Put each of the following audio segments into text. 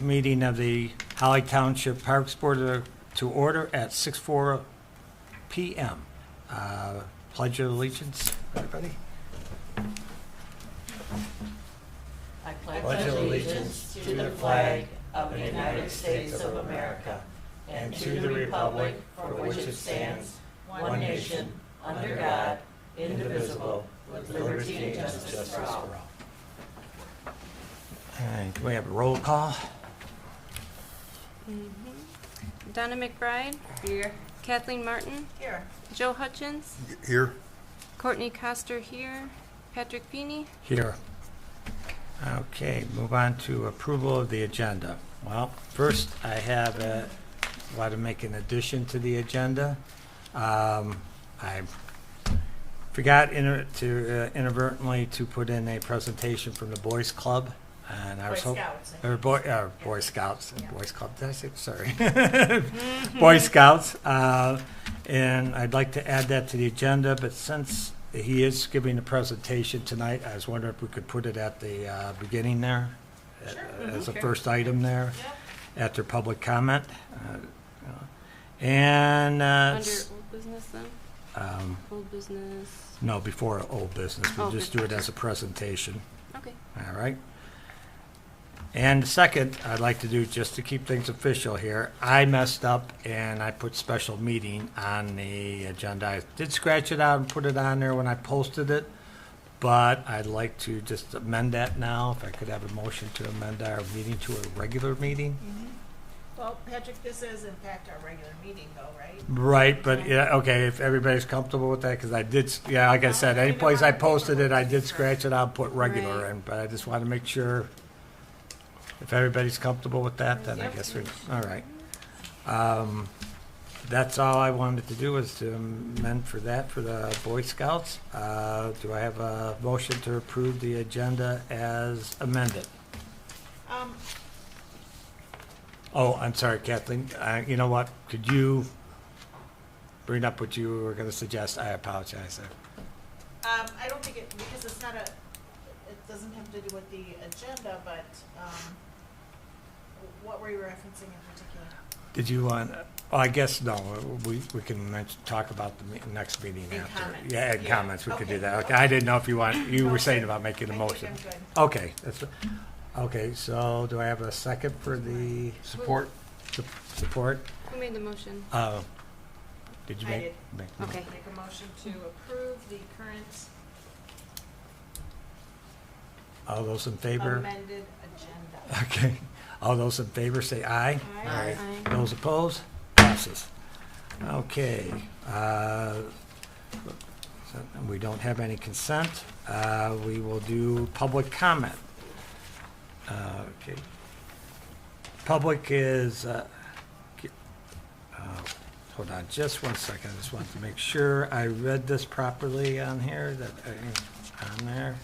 meeting of the Holly Township Parks Board to order at 6:04 p.m. Pledge of allegiance, everybody. I pledge allegiance to the flag of the United States of America and to the republic for which it stands, one nation, under God, indivisible, with liberty and justice for all. All right, do we have a roll call? Donna McBride. Here. Kathleen Martin. Here. Joe Hutchins. Here. Courtney Coster here. Patrick Feeney. Here. Okay, move on to approval of the agenda. Well, first I have want to make an addition to the agenda. I forgot inadvertently to put in a presentation from the Boys Club. And I was hoping, Boy Scouts, Yeah. Boys Club. Did I say? Sorry, Boy Scouts. And I'd like to add that to the agenda. But since he is giving a presentation tonight, I was wondering if we could put it at the beginning there, as a first item there, after public comment. And Under old business then? Old business. No, before old business. We'll Oh, just good. do it as a presentation. Okay. All right. And second, I'd like to do, just to keep things official here, I messed up and I put special meeting on the agenda. I did scratch it out and put it on there when I posted it, but I'd like to just amend that now. If I could have a motion to amend our meeting to a regular meeting. Well, Patrick, this is in fact our regular meeting though, right? Right, but yeah, okay, if everybody's comfortable with that, because I did, yeah, like I said, any place I posted it, I did scratch it out and put regular Right. in, but I just want to make sure. If everybody's comfortable with that, then I guess we, all right. That's all I wanted to do, was to amend for that for the Boy Scouts. Do I have a motion to approve the agenda as amended? Oh, I'm sorry, Kathleen. You know what? Could you bring up what you were going to suggest? I apologize. I don't think it, because it's not it doesn't have to do with the agenda, but, what were you referencing in particular? Did you want, oh, I guess, no, we can talk about the next meeting In after. comments. Yeah, in Yeah. comments, we could do Okay. that. Okay, I didn't know if you were No, saying sir. about making a I motion. think I'm good. Okay, okay, so do I have a second for the Support. support? Who made the motion? Did you I make? did. make the Okay. Make a motion to approve the current All those in favor? amended agenda. Okay, all those in favor say aye. Aye. Aye. Those opposed? Passes. Okay. So we don't have any consent. We will do public comment. Okay. Public is, hold on just one second. I just want to make sure I read this properly on here, that, on there.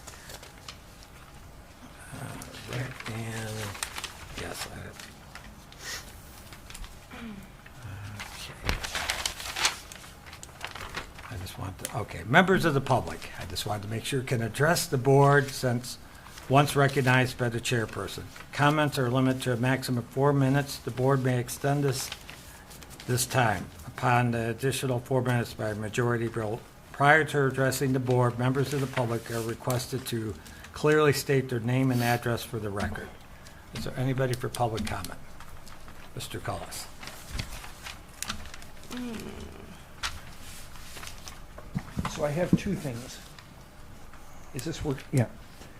Right, and, yes, okay. I just want to, okay, members of the public, I just wanted to make sure can address the board since once recognized by the chairperson. Comments are limited to a maximum of 4 minutes. The board may extend this time upon the additional 4 minutes by majority vote. Prior to addressing the board, members of the public are requested to clearly state their name and address for the record. Is there anybody for public comment? Mr. Cullis. So I have two things. Is this work? Yeah.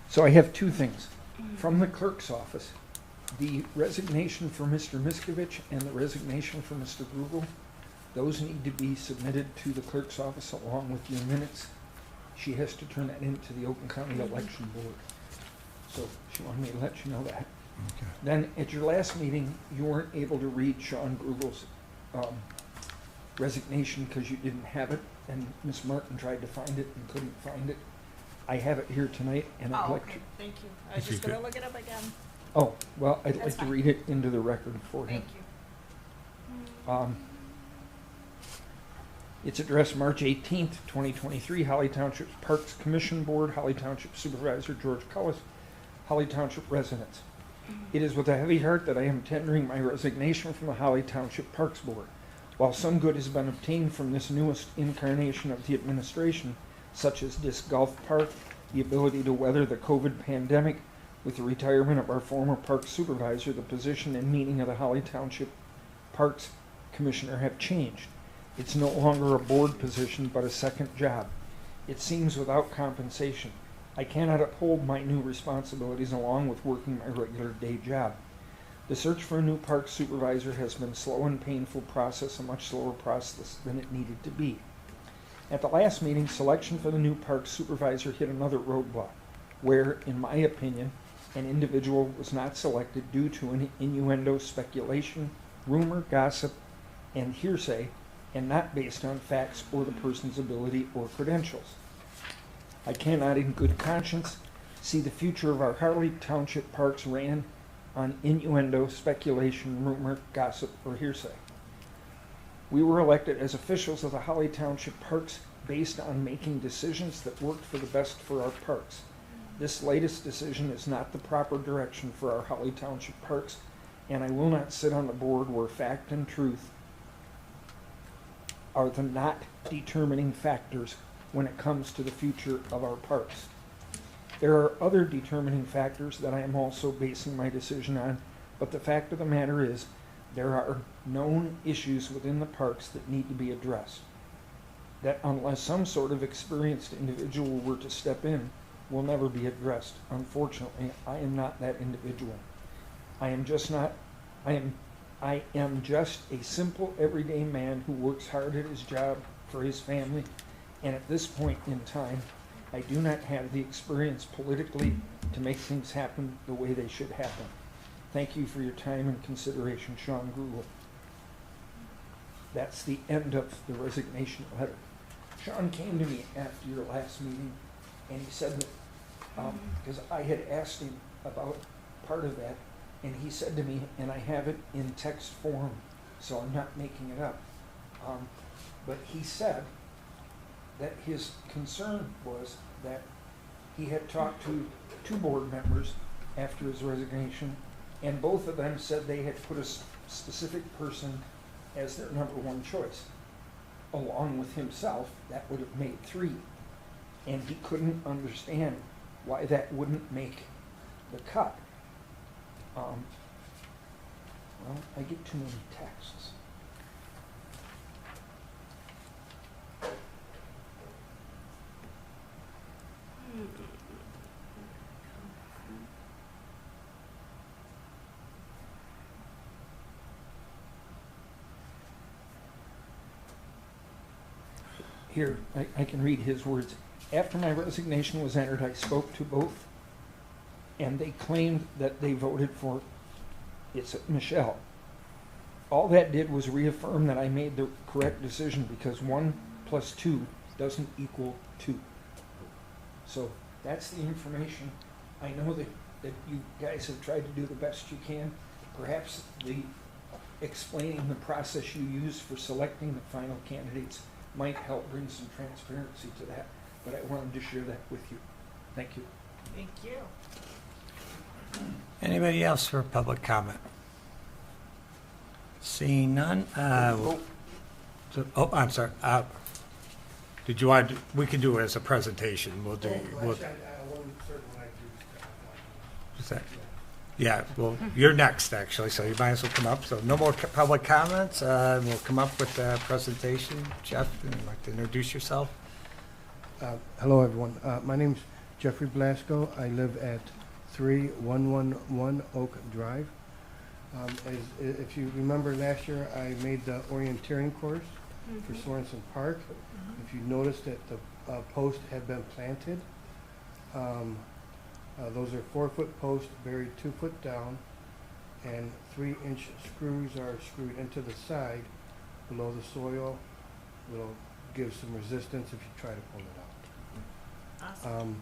So I have two things. From the clerk's office, the resignation for Mr. Miskovich and the resignation for Mr. Grugel, those need to be submitted to the clerk's office along with your minutes. She has to turn that into the Oakland County Election Board. So she wanted me to let you know that. Okay. Then at your last meeting, you weren't able to read Sean Grugel's resignation because you didn't have it, and Ms. Martin tried to find it and couldn't find it. I have it here tonight, and I'd Oh, like okay, to. thank you. I was If you just gonna could- look it up again. Oh, well, I'd That's like to fine. read it into the record for him. Thank you. It's addressed March 18th, 2023, Holly Township Parks Commission Board, Holly Township Supervisor George Cullis, Holly Township residents. It is with a heavy heart that I am tendering my resignation from the Holly Township Parks Board. While some good has been obtained from this newest incarnation of the administration, such as disc golf park, the ability to weather the COVID pandemic, with the retirement of our former park supervisor, the position and meaning of the Holly Township Parks Commissioner have changed. It's no longer a board position, but a second job. It seems without compensation. I cannot uphold my new responsibilities along with working my regular day job. The search for a new park supervisor has been a slow and painful process, a much slower process than it needed to be. At the last meeting, selection for the new park supervisor hit another roadblock, where, in my opinion, an individual was not selected due to an innuendo, speculation, rumor, gossip, and hearsay, and not based on facts or the person's ability or credentials. I cannot in good conscience see the future of our Harley Township parks ran on innuendo, speculation, rumor, gossip, or hearsay. We were elected as officials of the Holly Township parks based on making decisions that worked for the best for our parks. This latest decision is not the proper direction for our Holly Township parks, and I will not sit on the board where fact and truth are the not determining factors when it comes to the future of our parks. There are other determining factors that I am also basing my decision on, but the fact of the matter is there are known issues within the parks that need to be addressed. That unless some sort of experienced individual were to step in, will never be addressed. Unfortunately, I am not that individual. I am just a simple everyday man who works hard at his job for his family, and at this point in time, I do not have the experience politically to make things happen the way they should happen. Thank you for your time and consideration, Sean Grugel. That's the end of the resignation letter. Sean came to me after your last meeting, and he said that, because I had asked him about part of that, and he said to me, and I have it in text form, so I'm not making it up, but he said that his concern was that he had talked to two board members after his resignation, and both of them said they had put a specific person as their number one choice. Along with himself, that would have made three. And he couldn't understand why that wouldn't make the cut. Well, I get too many texts. Here, I can read his words. After my resignation was entered, I spoke to both, and they claimed that they voted for Michelle. All that did was reaffirm that I made the correct decision because 1 + 2 doesn't equal 2. So that's the information. I know that you guys have tried to do the best you can. Perhaps explaining the process you use for selecting the final candidates might help bring some transparency to that, but I wanted to share that with you. Thank you. Thank you. Anybody else for public comment? Seeing none, I'm sorry. Did you want, we can do it as a presentation. We'll do, is that? Yeah, well, you're next, actually, so you might as well come up. So no more public comments. We'll come up with a presentation. Jeff, would you like to introduce yourself? Hello, everyone. My name's Jeffrey Blasco. I live at 3111 Oak Drive. If you remember last year, I made the orienteering course for Sorensen Park. If you noticed that the posts have been planted, those are 4-foot posts buried 2 foot down, and 3-inch screws are screwed into the side below the soil. It'll give some resistance if you try to pull it out. Awesome.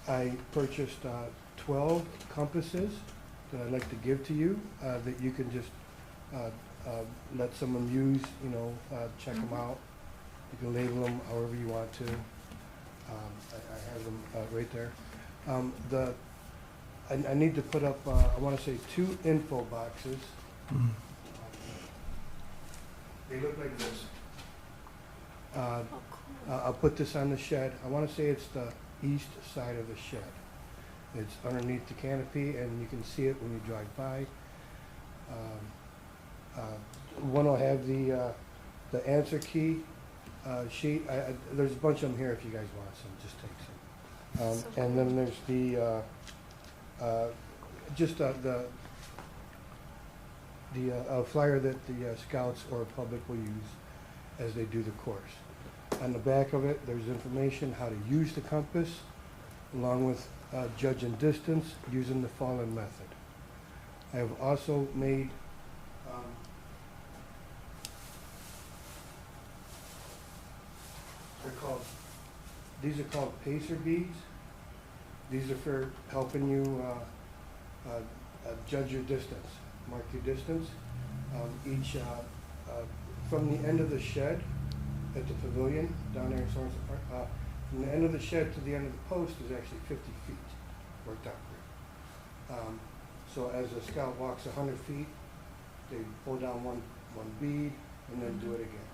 I purchased 12 compasses that I'd like to give to you that you can just let someone use, check them out. You can label them however you want to. I have them right there. I need to put up, I wanna say 2 info boxes. They look like this. Oh, cool. I'll put this on the shed. I wanna say it's the east side of the shed. It's underneath the canopy, and you can see it when you drive by. One will have the answer key sheet. There's a bunch of them here if you guys want some, just take some. So And then there's the, just the flyer that the scouts or public will use as they do the course. On the back of it, there's information how to use the compass, along with judging distance using the fallen method. I have also made these are called pacer beads. These are for helping you judge your distance, mark your distance. Each from the end of the shed at the pavilion down there in Sorensen Park, from the end of the shed to the end of the post is actually 50 feet worked out there. So as a scout walks 100 feet, they pull down one bead and then do it again.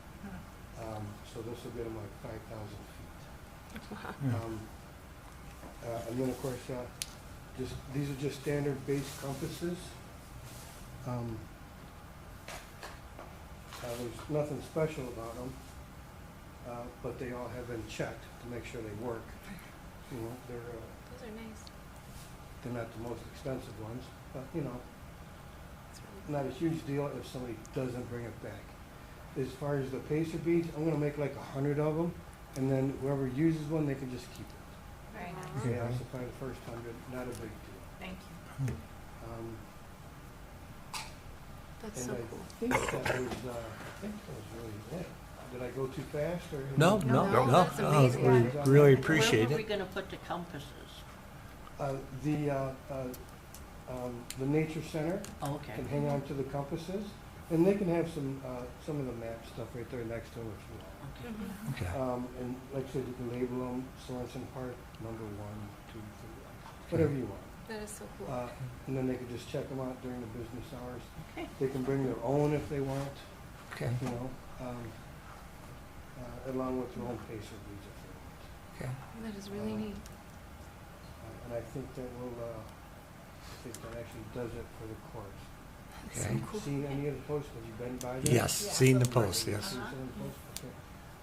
So this will get them like 5,000 feet. And then of course, these are just standard base compasses. There's nothing special about them, but they all have been checked to make sure they work. You know, Those are nice. they're not the most expensive ones, but you know, That's really not a huge deal if somebody doesn't bring it back. As far as the pacer beads, I'm gonna make like 100 of them, and then whoever uses one, they can just keep it. Very nice. cool. Okay, I'll supply the first 100, not a big deal. Thank you. That's And so I cool. think that was really it. Did I go too fast or? No, No, no, no. that's amazing. We really appreciate Where were we it. gonna put the compasses? The nature center Okay. can hang on to the compasses, and they can have some of the map stuff right there next to them if you want. Okay. Mhm. Okay. And like I said, you can label them Sorensen Park, number 1, 2, 3, whatever you want. That is so cool. And then they can just check them out during the business hours. Okay. They can bring their own if they want, Okay. you know, along with their own pacer beads if they want. Okay. That is really neat. And I think that actually does it for the course. That's Okay. so cool. Seen any of the posts? Have you been by there? Yes, seen the post, Seen yes. some of the posts? Okay.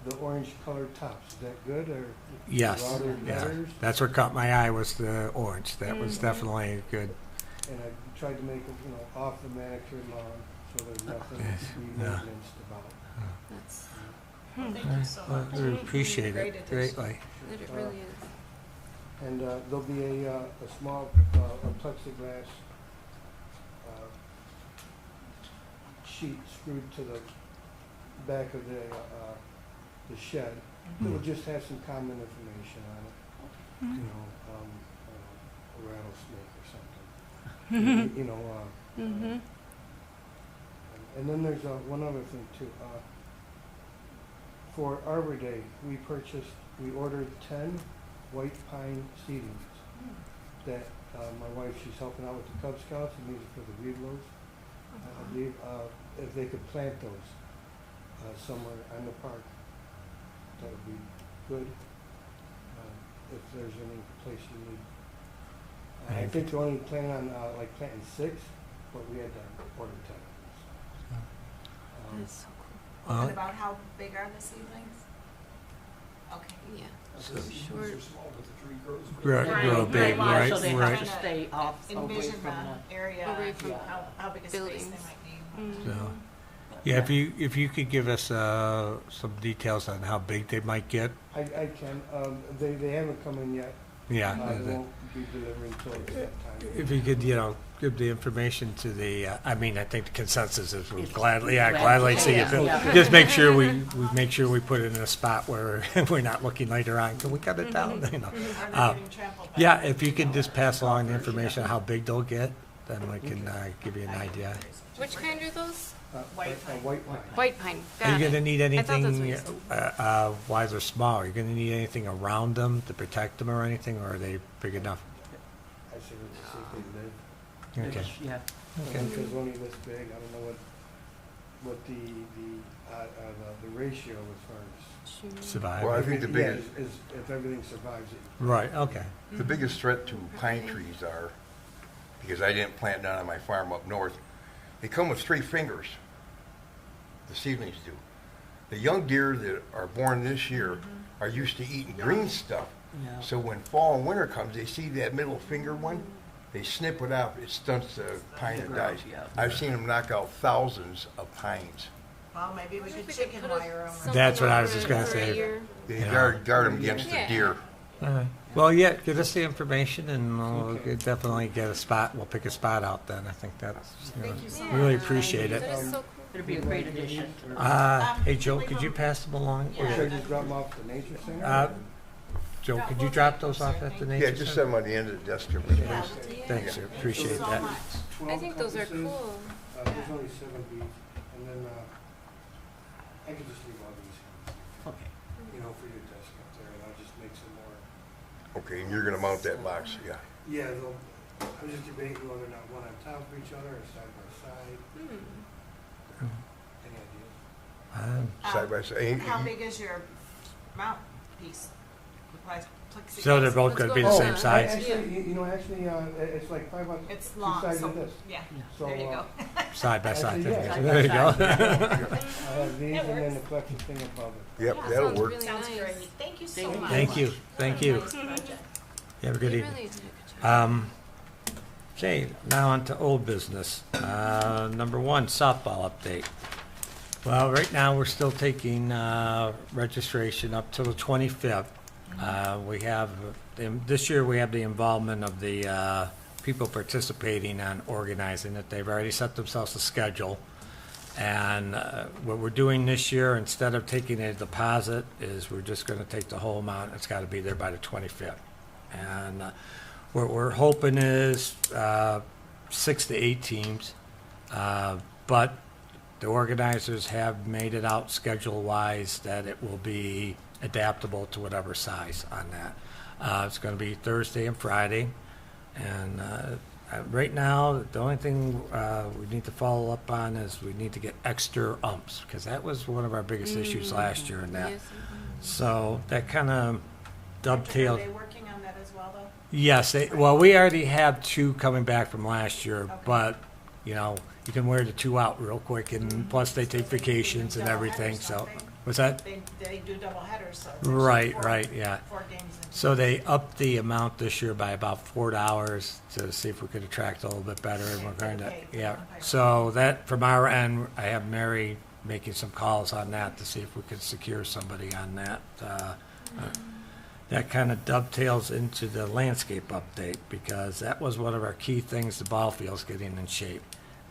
The orange colored tops, is that good or? Yes, Router yeah. letters? That's what caught my eye was the orange. That was Mhm. definitely good. And I tried to make it, you know, off the manicured lawn, so there's nothing to Yes, be yeah. maintenance about. That's, Thank you so Well, much. we appreciate Great it addition. greatly. it really is. And there'll be a small a plexiglass sheet screwed to the back of the shed. It'll just have some common information on it. You know, a rattlesnake or something. You know, Mm-hmm. and then there's one other thing too. For Arbor Day, we ordered 10 white pine seedlings that my wife, she's helping out with the Cub Scouts, and these are for the Weedlows. I believe if they could plant those somewhere in the park, that would be good. If there's any place you need. I think they're only planning on like planting 6, but we had to order 10 of these. That's so cool. And about how big are the seedlings? Okay. Yeah. So- Short. Grow, Right, grow right, big, right. right, So they right. have to stay off, away Envision from the area, Away from how big a space they buildings. might need. Mhm. So, yeah, if you could give us some details on how big they might get. I can. They haven't come in yet. Yeah. They won't be delivering until it's that time. If you could, give the information to the, I think the consensus is we'll It's gladly gladly, see it. yeah. Just make sure we make sure we put it in a spot where we're not looking later on. Can we cut it down? Are they Uh, getting trampled by? Yeah, if you can just pass along the information on how big they'll get, then we can give you an idea. Which kind are those? White pine. White pine. White pine. Are Got you it. gonna need I thought that's what anything, you said. why they're small? Are you gonna need anything around them to protect them or anything, or are they big enough? I said let's see if they live. Okay. Yeah. Okay. Because only this big, I don't know what the ratio as far as. Survive. Well, I think the Yeah, biggest, is if everything survives it. Right, okay. the biggest threat to pine trees are, because I didn't plant none on my farm up north, they come with 3 fingers. The seedlings do. The young deer that are born this year are used to eating green stuff. Yeah. So when fall and winter comes, they see that middle finger one, they snip it out, it stunts the pine that dies. Yeah. I've seen them knock out thousands of pines. Well, maybe we could chicken wire them. That's what I was just gonna say. They Yeah. guard them against the Yeah. deer. All right. Well, yeah, get us the information and we'll Okay. definitely get a spot. We'll pick a spot out then. I think that's, you know, Thank you so Yeah. really appreciate it. That is so cool. It'd be a great addition. Hey, Joe, could you pass them along? Or should I just drop them off at the nature center? Joe, could you drop those off at the nature Yeah, just center? set them on the end of the desk here, please. Yeah. Thanks, sir. Appreciate So that. much. I think those are cool. There's only 7 beads, and then, I could just leave all these, Okay. for your desk up there, and I'll just make some more. Okay, and you're gonna mount that box, yeah. Yeah, I was just debating whether or not one on top of each other or side by side. Any ideas? Side by side. How big is your mount piece? Plexiglass? So they're both gonna be the same Oh, size? Actually, it's like 5 on It's two long, sides so, of this. yeah, So, there you go. Side by side. Actually, yeah. There you go. I have these It and then works. the plexus thing above it. Yep, Yeah, that'll sounds work. really Sounds nice. great. Thank you so Thank you. much. Thank you, thank you. Nice project. You have a good You evening. really did a good job. Okay, now on to old business. Number 1, softball update. Well, right now, we're still taking registration up till the 25th. We have, this year, we have the involvement of the people participating on organizing it. They've already set themselves a schedule. And what we're doing this year, instead of taking a deposit, is we're just going to take the whole amount. It's got to be there by the 25th. And what we're hoping is 6 to 8 teams, but the organizers have made it out schedule-wise that it will be adaptable to whatever size on that. It's going to be Thursday and Friday, and right now, the only thing we need to follow up on is we need to get extra umps, because that was one of our biggest issues last year in that. Yes, So that kind of dovetailed. Are they working on that as well, though? Yes, well, we already have 2 coming back from last year, Okay. but, you can wear the 2 out real quick, and plus they take vacations and everything, so. What's that? They do double headers, so. there's Right, four- right, yeah. 4 games in. So they upped the amount this year by about $4 to see if we could attract a little bit better, and we're going to, Okay, yeah. okay. So that, from our end, I have Mary making some calls on that to see if we could secure somebody on that. That kind of dovetails into the landscape update, because that was one of our key things, the ball field's getting in shape.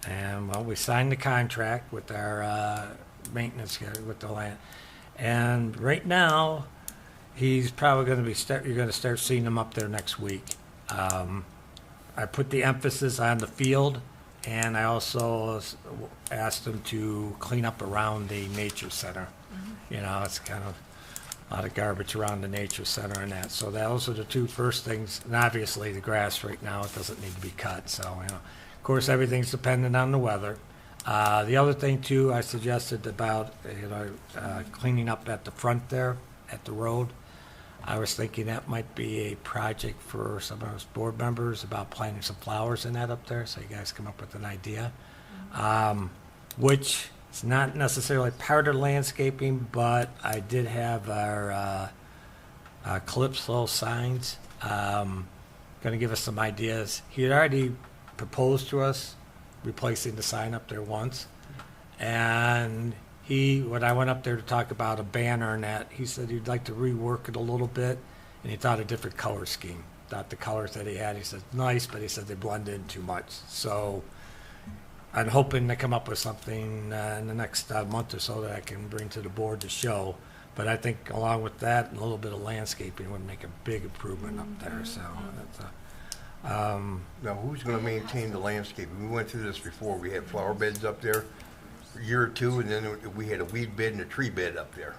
And, well, we signed the contract with our maintenance guy, with the land. And right now, he's probably going to be, you're going to start seeing him up there next week. I put the emphasis on the field, and I also asked him to clean up around the nature center. It's kind of a lot of garbage around the nature center and that. So those are the 2 first things. And obviously, the grass right now, it doesn't need to be cut. So, of course, everything's dependent on the weather. The other thing, too, I suggested about, cleaning up at the front there, at the road. I was thinking that might be a project for some of us board members about planting some flowers in that up there, so you guys come up with an idea. Which is not necessarily part of landscaping, but I did have our Calypso signs going to give us some ideas. He had already proposed to us replacing the sign up there once. And when I went up there to talk about a banner and that, he said he'd like to rework it a little bit, and he thought a different color scheme. Thought the colors that he had, he said, nice, but he said they blend in too much. So I'm hoping to come up with something in the next month or so that I can bring to the board to show. But I think along with that, and a little bit of landscaping would make a big improvement up there, so that's Now, who's gonna maintain the landscape? We went through this before. We had flower beds up there for a year or 2, and then we had a weed bed and a tree bed up there.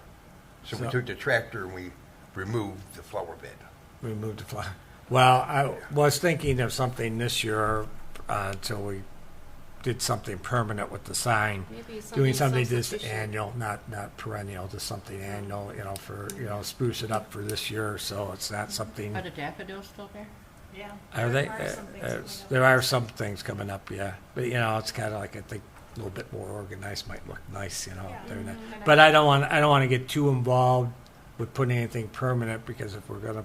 So we So- took the tractor and we removed the flower bed. we moved the flower. Well, I was thinking of something this year until we did something permanent with the sign. Maybe Doing something just self-sufficient. annual, not perennial, just something annual, for, spruce it up for this year, so it's not something. Are the daffodils still there? Yeah. Are they? There are some things coming up. There are some things coming up, yeah. But, it's kind of like, I think, a little bit more organized might look nice, Yeah. doing that. Mhm. But I don't want to get too involved with putting anything permanent, because if we're going to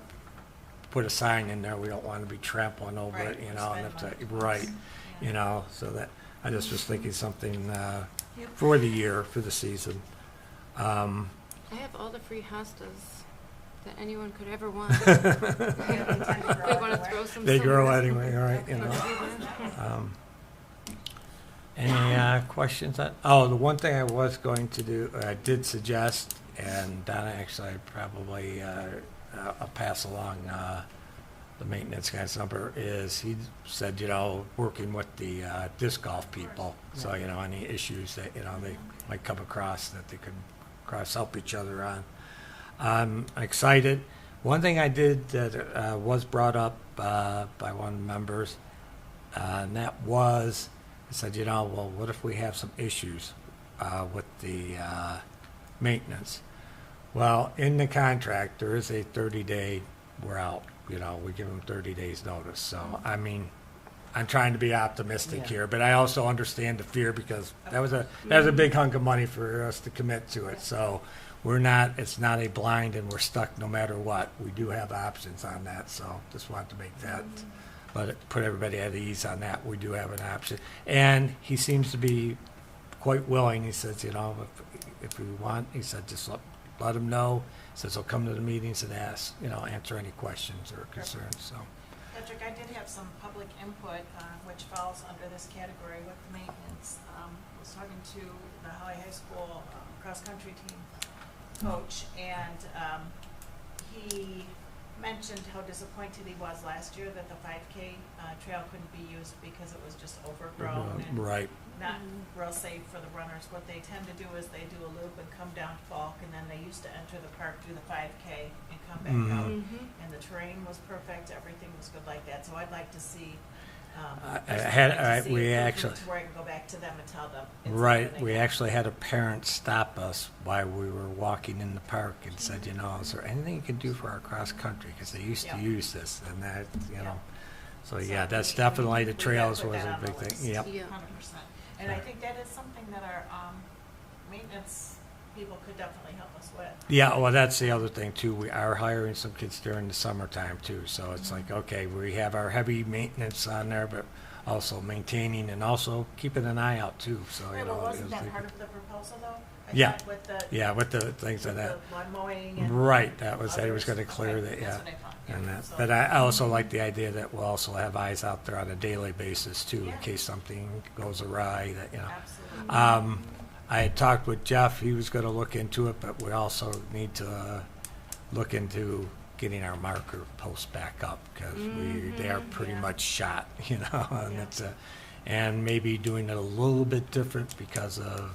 put a sign in there, we don't want to be trampling over Right, it, we and spend if money. right, Yeah. so that, I just was thinking something Yep. for the year, for the season. I have all the free hostas that anyone could ever want. If Yeah, they tend to grow they want to everywhere. throw some They grow somewhere. anyway, all right, Any questions? The one thing I was going to do, I did suggest, and Donna, actually, I probably, I'll pass along the maintenance guy's number, is he said, working with the disc golf people, so, any issues that, they might come across that they could help each other on. I'm excited. One thing I did that was brought up by one of the members, and that was, I said, well, what if we have some issues with the maintenance? Well, in the contract, there is a 30-day, we're out. We give them 30 days notice. So, I mean, I'm trying to be optimistic Yeah. here, but I also understand the fear, because that was a big hunk of money for us to commit to it. So, it's not a blind and we're stuck no matter what. We do have options on that. So, just wanted to make that, put everybody at ease on that. We do have an option. And he seems to be quite willing. He says, if we want, he said, just let him know. He says he'll come to the meetings and ask, answer any questions or concerns. So, Patrick, I did have some public input, which falls under this category with the maintenance. I was talking to the Holly High School cross-country team coach, and he mentioned how disappointed he was last year that the 5K trail couldn't be used because it was just overgrown and right. not real safe for the runners. What they tend to do is they do a loop and come down to Falk, and then they used to enter the park, do the 5K, and come back out. Mhm. And the terrain was perfect, everything was good like that, so I'd like to see, we improvement actually, to where I can go back to them and tell them. it's right, happening. we actually had a parent stop us while we were walking in the park and said, is there anything you can do for our cross country? Because they used to Yeah. use this, and that, Yeah. So, So yeah, that's we- definitely, the we gotta trails put was that a on the big list. thing. Yep. Yeah. 100%. And I think that is something that our maintenance people could definitely help us with. Yeah, well, that's the other thing too. We are hiring some kids during the summertime too. So it's like, okay, we have our heavy maintenance on there, but also maintaining and also keeping an eye out too. So, Right, it well, wasn't was that like- part of the proposal though? I Yeah. thought with the, yeah, with the things with of that. the lawn mowing and. Right, that was, they was others. gonna clear Okay, that, yeah. That's what I thought, yeah. And that, So- but I also like the idea that we'll also have eyes out there on a daily basis too, in Yeah. case something goes awry, that, Absolutely. I had talked with Jeff, he was gonna look into it, but we also need to look into getting our marker posts back up, because they are pretty Yeah. much shot, and Yeah. it's and maybe doing it a little bit different because of,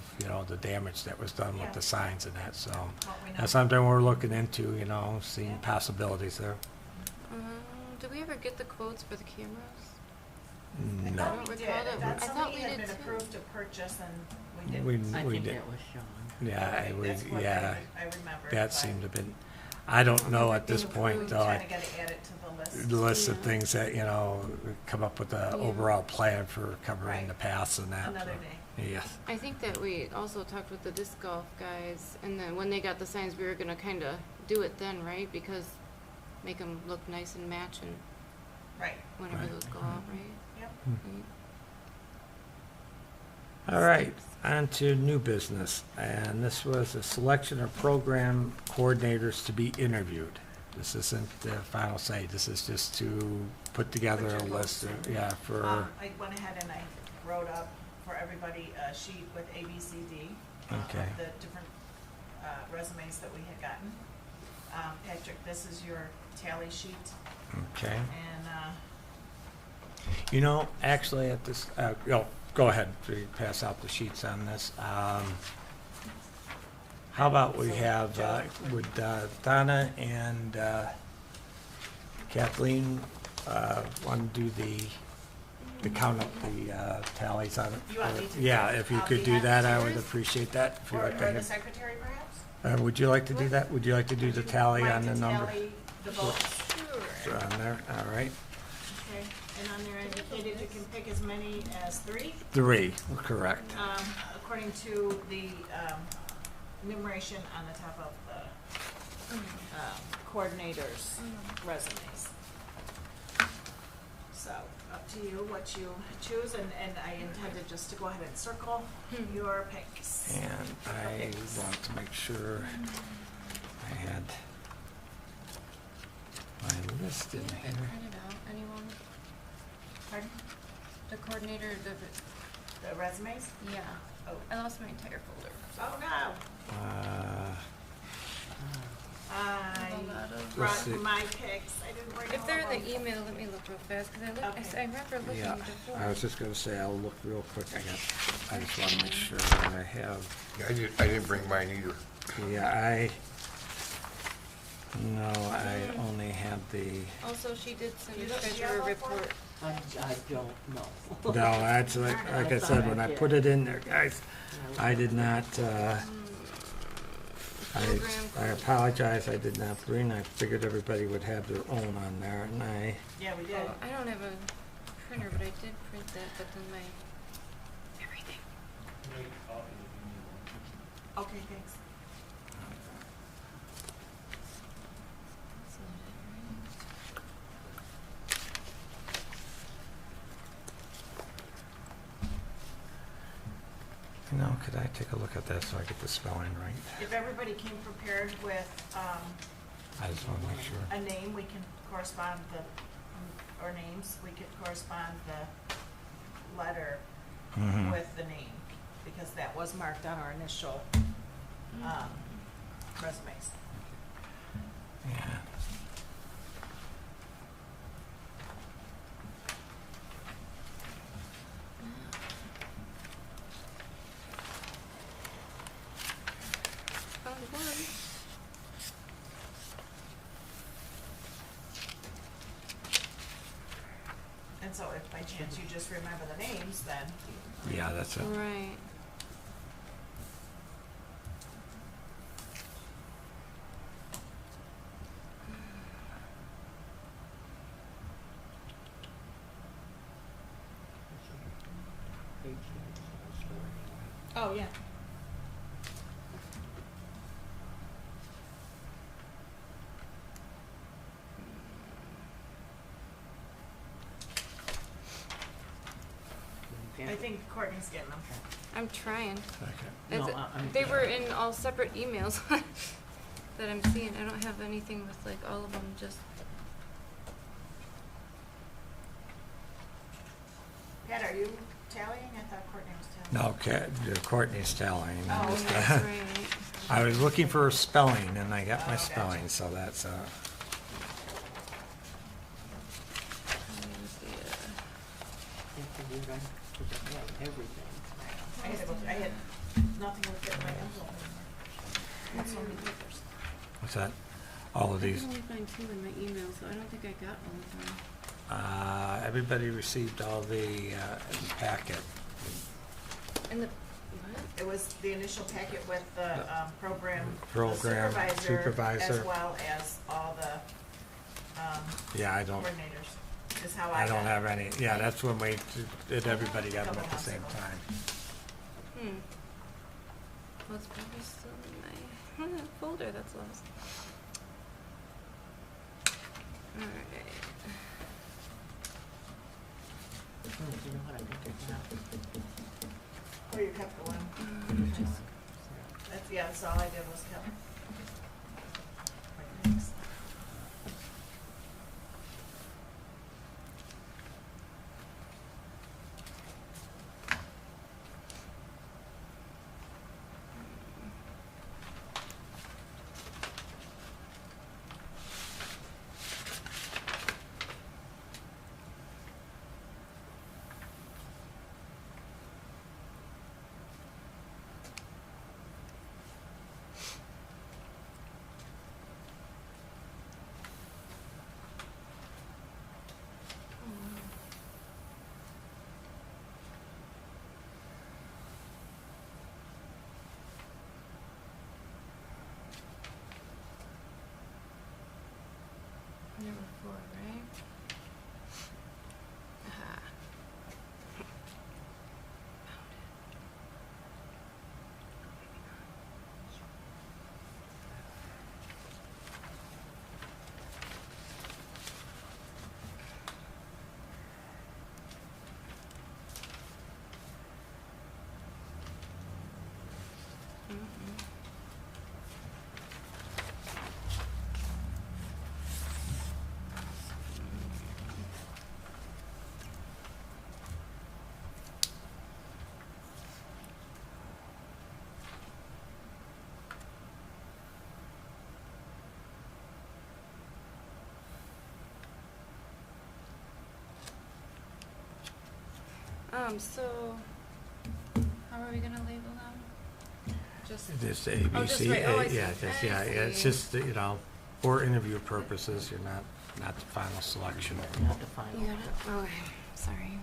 the damage that was done Yeah. with the signs and that, so. What we know. That's something we're looking into, seeing Yeah. possibilities there. Did we ever get the quotes for the cameras? I No. thought we don't did. recall that. I thought I thought somebody we had did been too. approved to purchase and we didn't. We I think did. that was Sean. Yeah, Okay, that's what I remember. that seemed to have been, I don't know at this point, We're though, trying to get it added to the list. the list of Yeah. things that, come up with an Yeah. overall plan for covering Right. the paths and that. Another so, day. Yes. I think that we also talked with the disc golf guys, and then when they got the signs, we were gonna kind of do it then, right? Because make them look nice and match, and Right, whenever Right. those go out, right? yep. Right. All right, on to new business. And this was a selection of program coordinators to be interviewed. This isn't the final say. This is just to put together Put a your list, votes in. for, I went ahead and I wrote up for everybody a sheet with A, B, C, D. Okay. Of the different resumes that we had gotten. Patrick, this is your tally sheet, okay. and, Actually, at this, go ahead, we pass out the sheets on this. How about we have, would Donna and Kathleen want to do the count up the tallies on it? You want me to? Yeah, if you I'll could be do happy that, to. I would appreciate that. If you'd Or like to the have- secretary perhaps? Would you like to do that? Would you like to do the tally on the number? Tally the votes. Sure. On there, all right. Okay, and on there indicated you can pick as many as 3, 3, correct. according to the enumeration on the top of the coordinators' resumes. So, up to you what you choose, and I intended just to go ahead and circle your picks. And I want to make sure I had my list in I here. printed out, anyone? Pardon? The coordinator, The resumes? yeah. Oh. I lost my entire folder. Oh, no. I A lot of- Let's brought see. my picks. I didn't bring If all they're of in the them. email, let me look real fast, because Okay. I remember looking Yeah, before. I was just gonna say, I'll look real quick. I just want to make sure that I have, I didn't bring mine either. yeah, I only had the, Also, she did send You a don't- treasurer you have report. I don't know. no, that's like I said, when I put it in there, guys, I did not, I apologize, I did not bring, I figured everybody would have their own on there, and I, Yeah, we did. Oh, I don't have a printer, but I did print that, but then my, everything. Okay, thanks. That's not it, right? you know, could I take a look at that so I get the spelling right? If everybody came prepared with I just want to make sure. a name, we can correspond or names, we could correspond the letter Mhm. with the name, because that was marked on our initial resumes. Yeah. Found one. And so if by chance you just remember the names, then Yeah, that's it. Right. oh, yeah. I think Courtney's getting them. I'm trying. Okay. No, It's- I'm- They were in all separate emails that I'm seeing. I don't have anything with like all of them, just, Pat, are you tallying? I thought Courtney was tallying. No, Courtney's telling. I'm Oh, just, that's right. I was looking for a spelling, and I got Oh, my gotcha. spelling, so that's, Let me see, I had nothing with it in my envelope. Had so many papers. what's that? All of I these. can only find 2 in my email, so I don't think I got all of them. Everybody received all the packet. And the, what? It was the initial packet with the program, the Program, supervisor. as well as all the Yeah, I don't, coordinators, is how I I don't got have it. any, yeah, that's when we did, everybody got them at the Couple same months ago. time. Well, it's probably still in my folder that's lost. Alright. Oh, you kept the one. Just That's, yeah, that's all I did was kept. Right, thanks. So, how are we gonna label them? Just, Just A, B, Oh, just C, right. Oh, I A, see. yeah, just, I yeah, it's see. just, you know, for interview purposes, you're not the final selection. Not the final. you got it? Okay, sorry.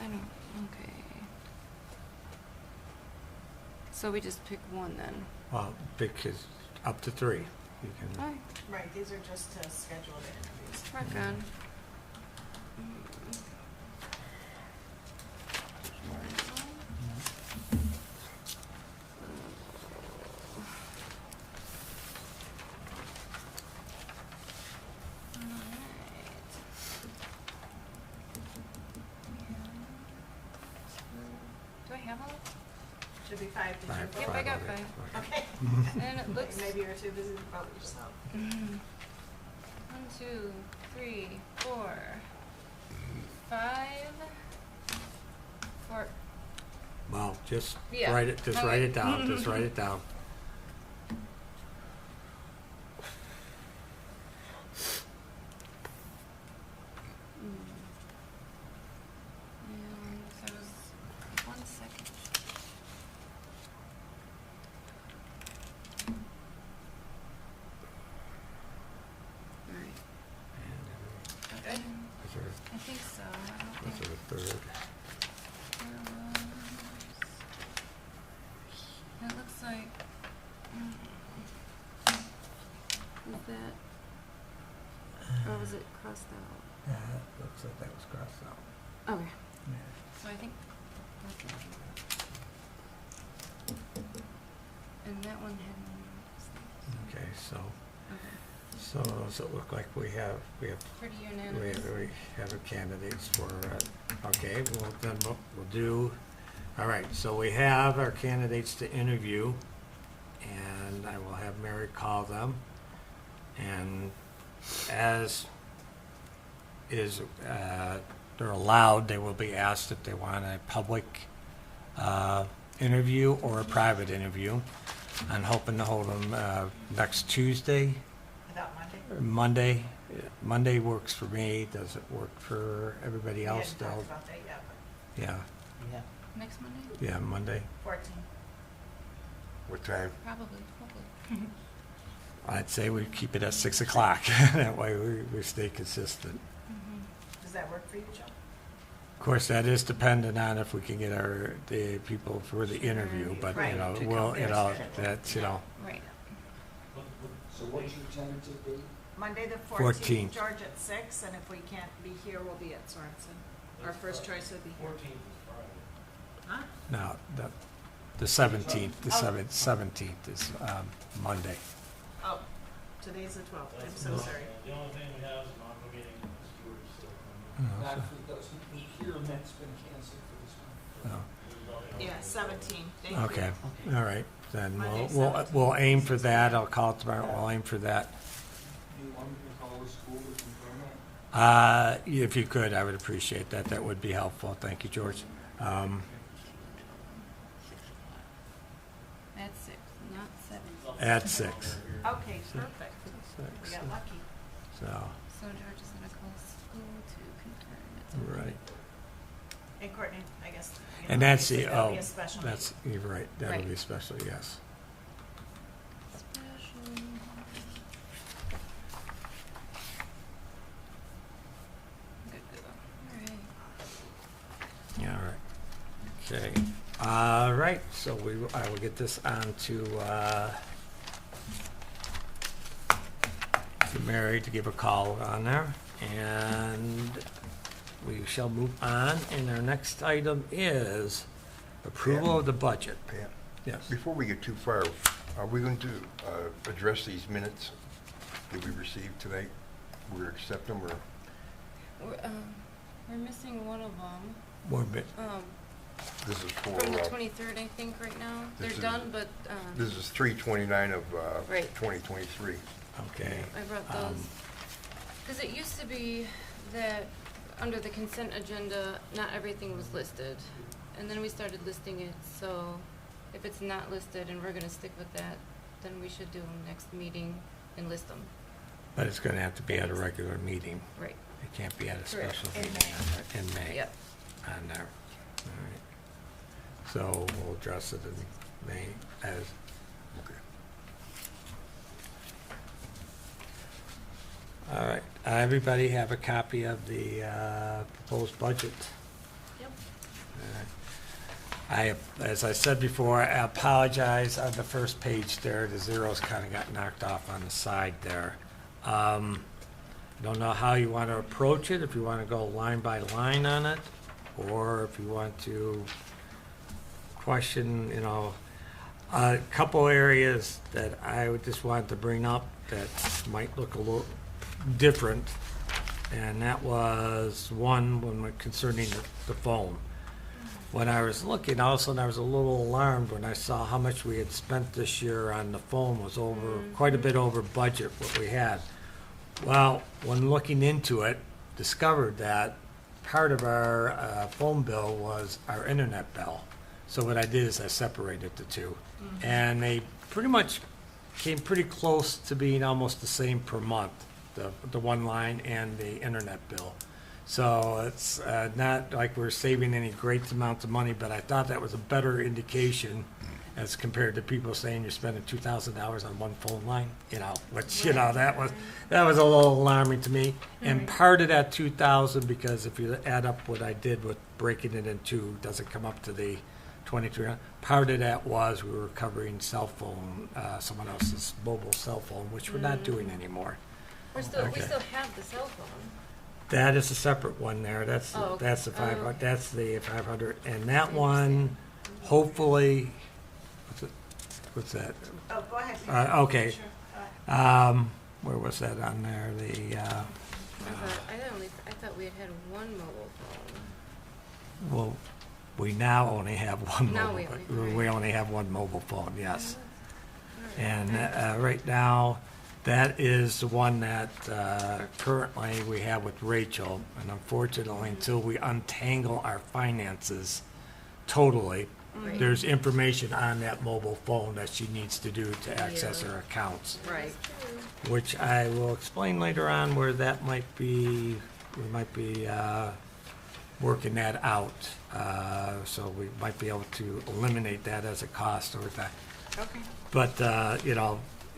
I don't, okay. So we just pick one then? Well, because up to 3. You can, Alright, Right, these are just to schedule the interviews. rock on. Do I have all? Should be 5, did you? Five, vote? Yep, I got okay. 5. Okay. And it looks. Maybe you're too busy to vote yourself. 1, 2, 3, 4, 5, 4. Well, just Yeah. write it, just write Okay. it down, just write it down. And so it was 1 second. Alright. And is there, I think so. I don't is think there a third? there was. It looks like. Is that? Or was it crossed out? Yeah, looks like that was crossed out. Okay. So I think that's it. And that one had no mistakes. Okay, so, Okay. so does it look like we have Pretty we unanimous. we have a candidates for, okay, well, then we'll do, all right, so we have our candidates to interview, and I will have Mary call them, and as is, they're allowed, they will be asked if they want a public interview or a private interview. I'm hoping to hold them next Tuesday, Without Monday? or Monday. Monday works for me. Does it work for everybody We else hadn't still? talked about that yet, but Yeah, Yeah. Next Monday? yeah, Monday. 14. What time? Probably, hopefully. I'd say we keep it at 6 o'clock. That way we stay consistent. Does that work for you, Joe? Of course, that is dependent on if we can get the people for the interview, but, you Right. know, To well, come you know, there. that's, you know, Right. So what's your tentative date? Monday the 14th. 14th, George at 6, and if we can't be here, we'll be at Sorensen. Our first choice would be here. 14th is Friday. Huh? no, the 17th, the Oh. 17th is Monday. Oh, today's the 12th, I'm That's so not- sorry. The only thing we have is an ARPA meeting, Stuart still Not if it doesn't meet here, and that's been canceled for this month. Oh, coming. Yeah, 17, thank you. okay, all right, then Monday, we'll 17th. we'll aim for that. I'll call it tomorrow. We'll aim for that. Do you want me to call the school to confirm that? If you could, I would appreciate that. That would be helpful. Thank you, George. At 6, not 7. At 6. Okay, perfect. We got lucky. So, So George is gonna call school to confirm it's. right. And Courtney, I guess. you And know, that's obviously the, that'll oh, be a special that's, meeting. you're right. That'll Right. be special, yes. Special. Good to go. Alright. All right. Okay. All right, so I will get this on to Mary to give a call on there. And we shall move on. And our next item is approval of the budget. Pat, Yes. before we get too far, are we going to address these minutes that we received tonight? We're accept them, or We're missing one of them. More bit. this is for, From the 23rd, I think, right now. They're this is- done, but, this is 3/29 of Right. 2023. Okay. I brought those. Because it used to be that under the consent agenda, not everything was listed. And then we started listing it, so if it's not listed and we're gonna stick with that, then we should do them next meeting and list them. But it's going to have to be at a regular meeting. Right. It can't be at a Correct. special In meeting May. in May. Yep. on there. All right. So we'll address it in May as, Okay. all right. Everybody have a copy of the proposed budget? Yep. As I said before, I apologize on the first page there, the zeros kind of got knocked off on the side there. Don't know how you want to approach it, if you want to go line by line on it, or if you want to question, a couple areas that I would just want to bring up that might look a little different, and that was one when concerning the phone. When I was looking, all of a sudden I was a little alarmed when I saw how much we had spent this year on the phone was over, quite a bit over budget what we had. Well, when looking into it, discovered that part of our phone bill was our internet bill. So what I did is I separated the two. And they pretty much came pretty close to being almost the same per month, the one line and the internet bill. So it's not like we're saving any great amounts of money, but I thought that was a better indication as compared to people saying you're spending $2,000 on one phone line, which, that was a little alarming to me. And part of that 2,000, because if you add up what I did with breaking it in two, doesn't come up to the 2,300. Part of that was we were covering cell phone, someone else's mobile cell phone, which we're not doing anymore. We still have the cell phone. That is a separate one there. That's Oh, that's the okay. 500. That's the 500, and that one, hopefully, what's that? Oh, go ahead. Okay. Sure. Where was that on there? I thought we had one mobile phone. Well, we now only have one Now mobile. we only have one mobile phone. Yes, All right. and right now, that is the one that currently we have with Rachel, and unfortunately, until we untangle our finances totally, Right. there's information on that mobile phone that she needs to do to access Yeah. her accounts, Right. which I will explain later on where that might be. We might be working that out, so we might be able to eliminate that as a cost over time. Okay. But,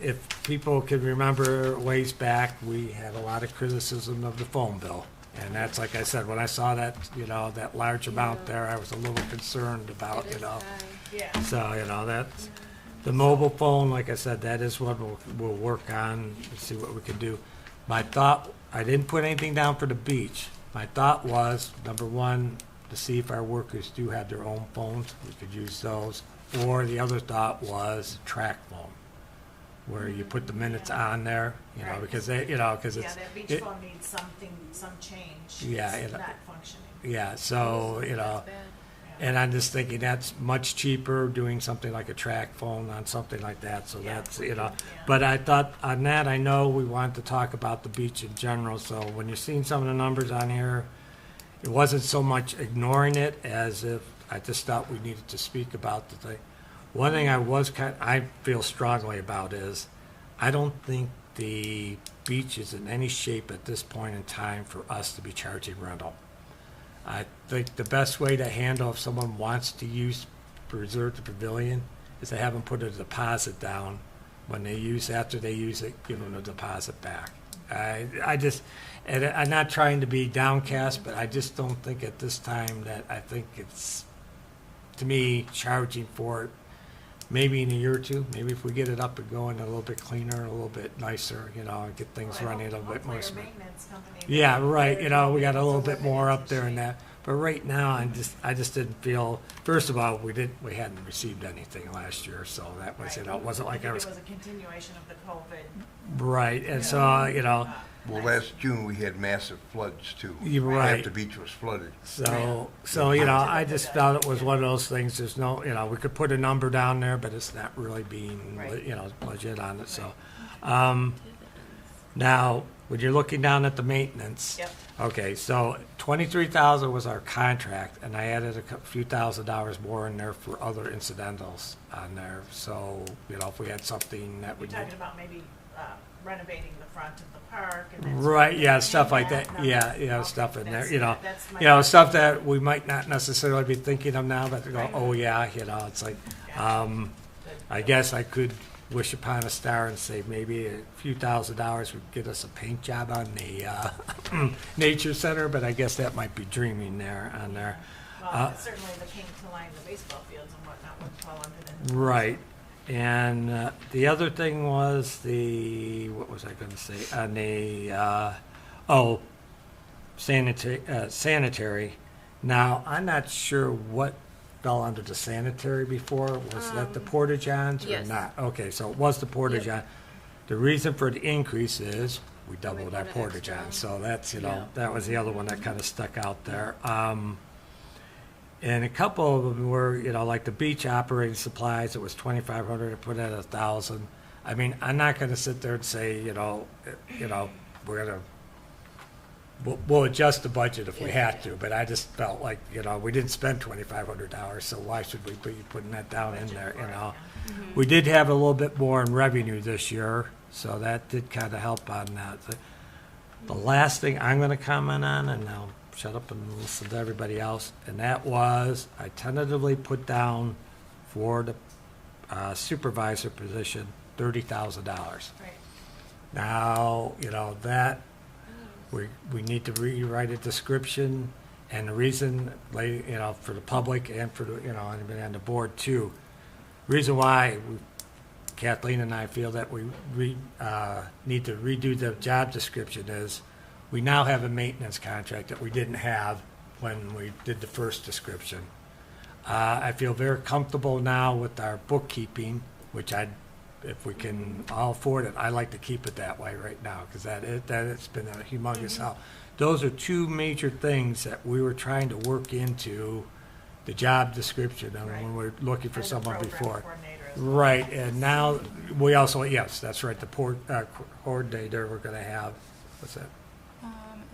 if people can remember ways back, we had a lot of criticism of the phone bill. And that's, like I said, when I saw that, that large amount there, I was a little concerned about, It is high. Yeah. So, that's, the mobile phone, like I said, that is what we'll work on, see what we can do. My thought, I didn't put anything down for the beach. My thought was, number one, to see if our workers do have their own phones, we could use those. Or the other thought was track phone, where you put the minutes on there, Right. because because Yeah, it's. that beach it- phone needs some change. Yeah, It's it- not functioning. Yeah, so, That's bad. Yeah. and I'm just thinking that's much cheaper, doing something like a track phone on something like that, so Yeah. that's, Yeah. But I thought, on that, I know we wanted to talk about the beach in general, so when you're seeing some of the numbers on here, it wasn't so much ignoring it as if I just thought we needed to speak about the thing. One thing I feel strongly about is, I don't think the beach is in any shape at this point in time for us to be charging rental. I think the best way to handle if someone wants to preserve the pavilion is to have them put a deposit down. When after they use it, give them a deposit back. I just, and I'm not trying to be downcast, but I just don't think at this time that I think it's, to me, charging for it, maybe in a year or two, maybe if we get it up and going a little bit cleaner, a little bit nicer, and get things Well, running a little bit more hopefully smooth. your maintenance company- Yeah, right, we got a little It's bit more up eliminated there in shape. that. But right now, I just didn't feel, first of all, we hadn't received anything last year, so that was, Right. it wasn't like I was, It was a continuation of the COVID. right, and so, Well, last June, we had massive floods too. You're right. Half the beach was flooded. so, I just felt it was one of those things, there's no, we could put a number down there, but it's not really being, Right. legit on it, so. Now, when you're looking down at the maintenance. Yep. Okay, so 23,000 was our contract, and I added a few $1,000s more in there for other incidentals on there. So, if we had something that You're would. talking about maybe renovating the front of the park and that. Right, yeah, stuff like that. that, yeah, stuff in there, That's- you know. that's my You know, question. stuff that we might not necessarily be thinking of now, but go, Right. oh, yeah, you know, it's like, I guess I could wish upon a star and say maybe a few $1,000s would get us a paint job on the nature center, but I guess that might be dreaming there on there. Well, certainly the paint to line the baseball fields and whatnot would fall under the. Right. And the other thing was what was I going to say? On the, sanitary. Now, I'm not sure what fell under the sanitary before. Was that the porta-johns or yes. not? Okay, so it was the porta-john. The reason for the increase is we doubled our put an porta-john. extra. So that's, Yeah. that was the other one that kind of stuck out there. And a couple of them were, like the beach operating supplies, it was 2,500, I put at 1,000. I mean, I'm not gonna sit there and say, we're gonna, we'll adjust the budget if we have to, but I just felt like, we didn't spend $2,500, so why should we be putting that down in there, We did have a little bit more in revenue this year, so that did kind of help on that. The last thing I'm gonna comment on, and I'll shut up and listen to everybody else, and that was, I tentatively put down for the supervisor position, $30,000. Right. Now, that, we need to rewrite a description, and the reason, for the public and for the, anybody on the board too, reason why Kathleen and I feel that we need to redo the job description is, we now have a maintenance contract that we didn't have when we did the first description. I feel very comfortable now with our bookkeeping, which if we can all afford it, I like to keep it that way right now, because it's been a humongous help. Those are two major things that we were trying to work into the job description and when we're looking for And the someone program before. coordinator as well. Right, and now, we also, yes, that's right, the coordinator we're gonna have, what's that?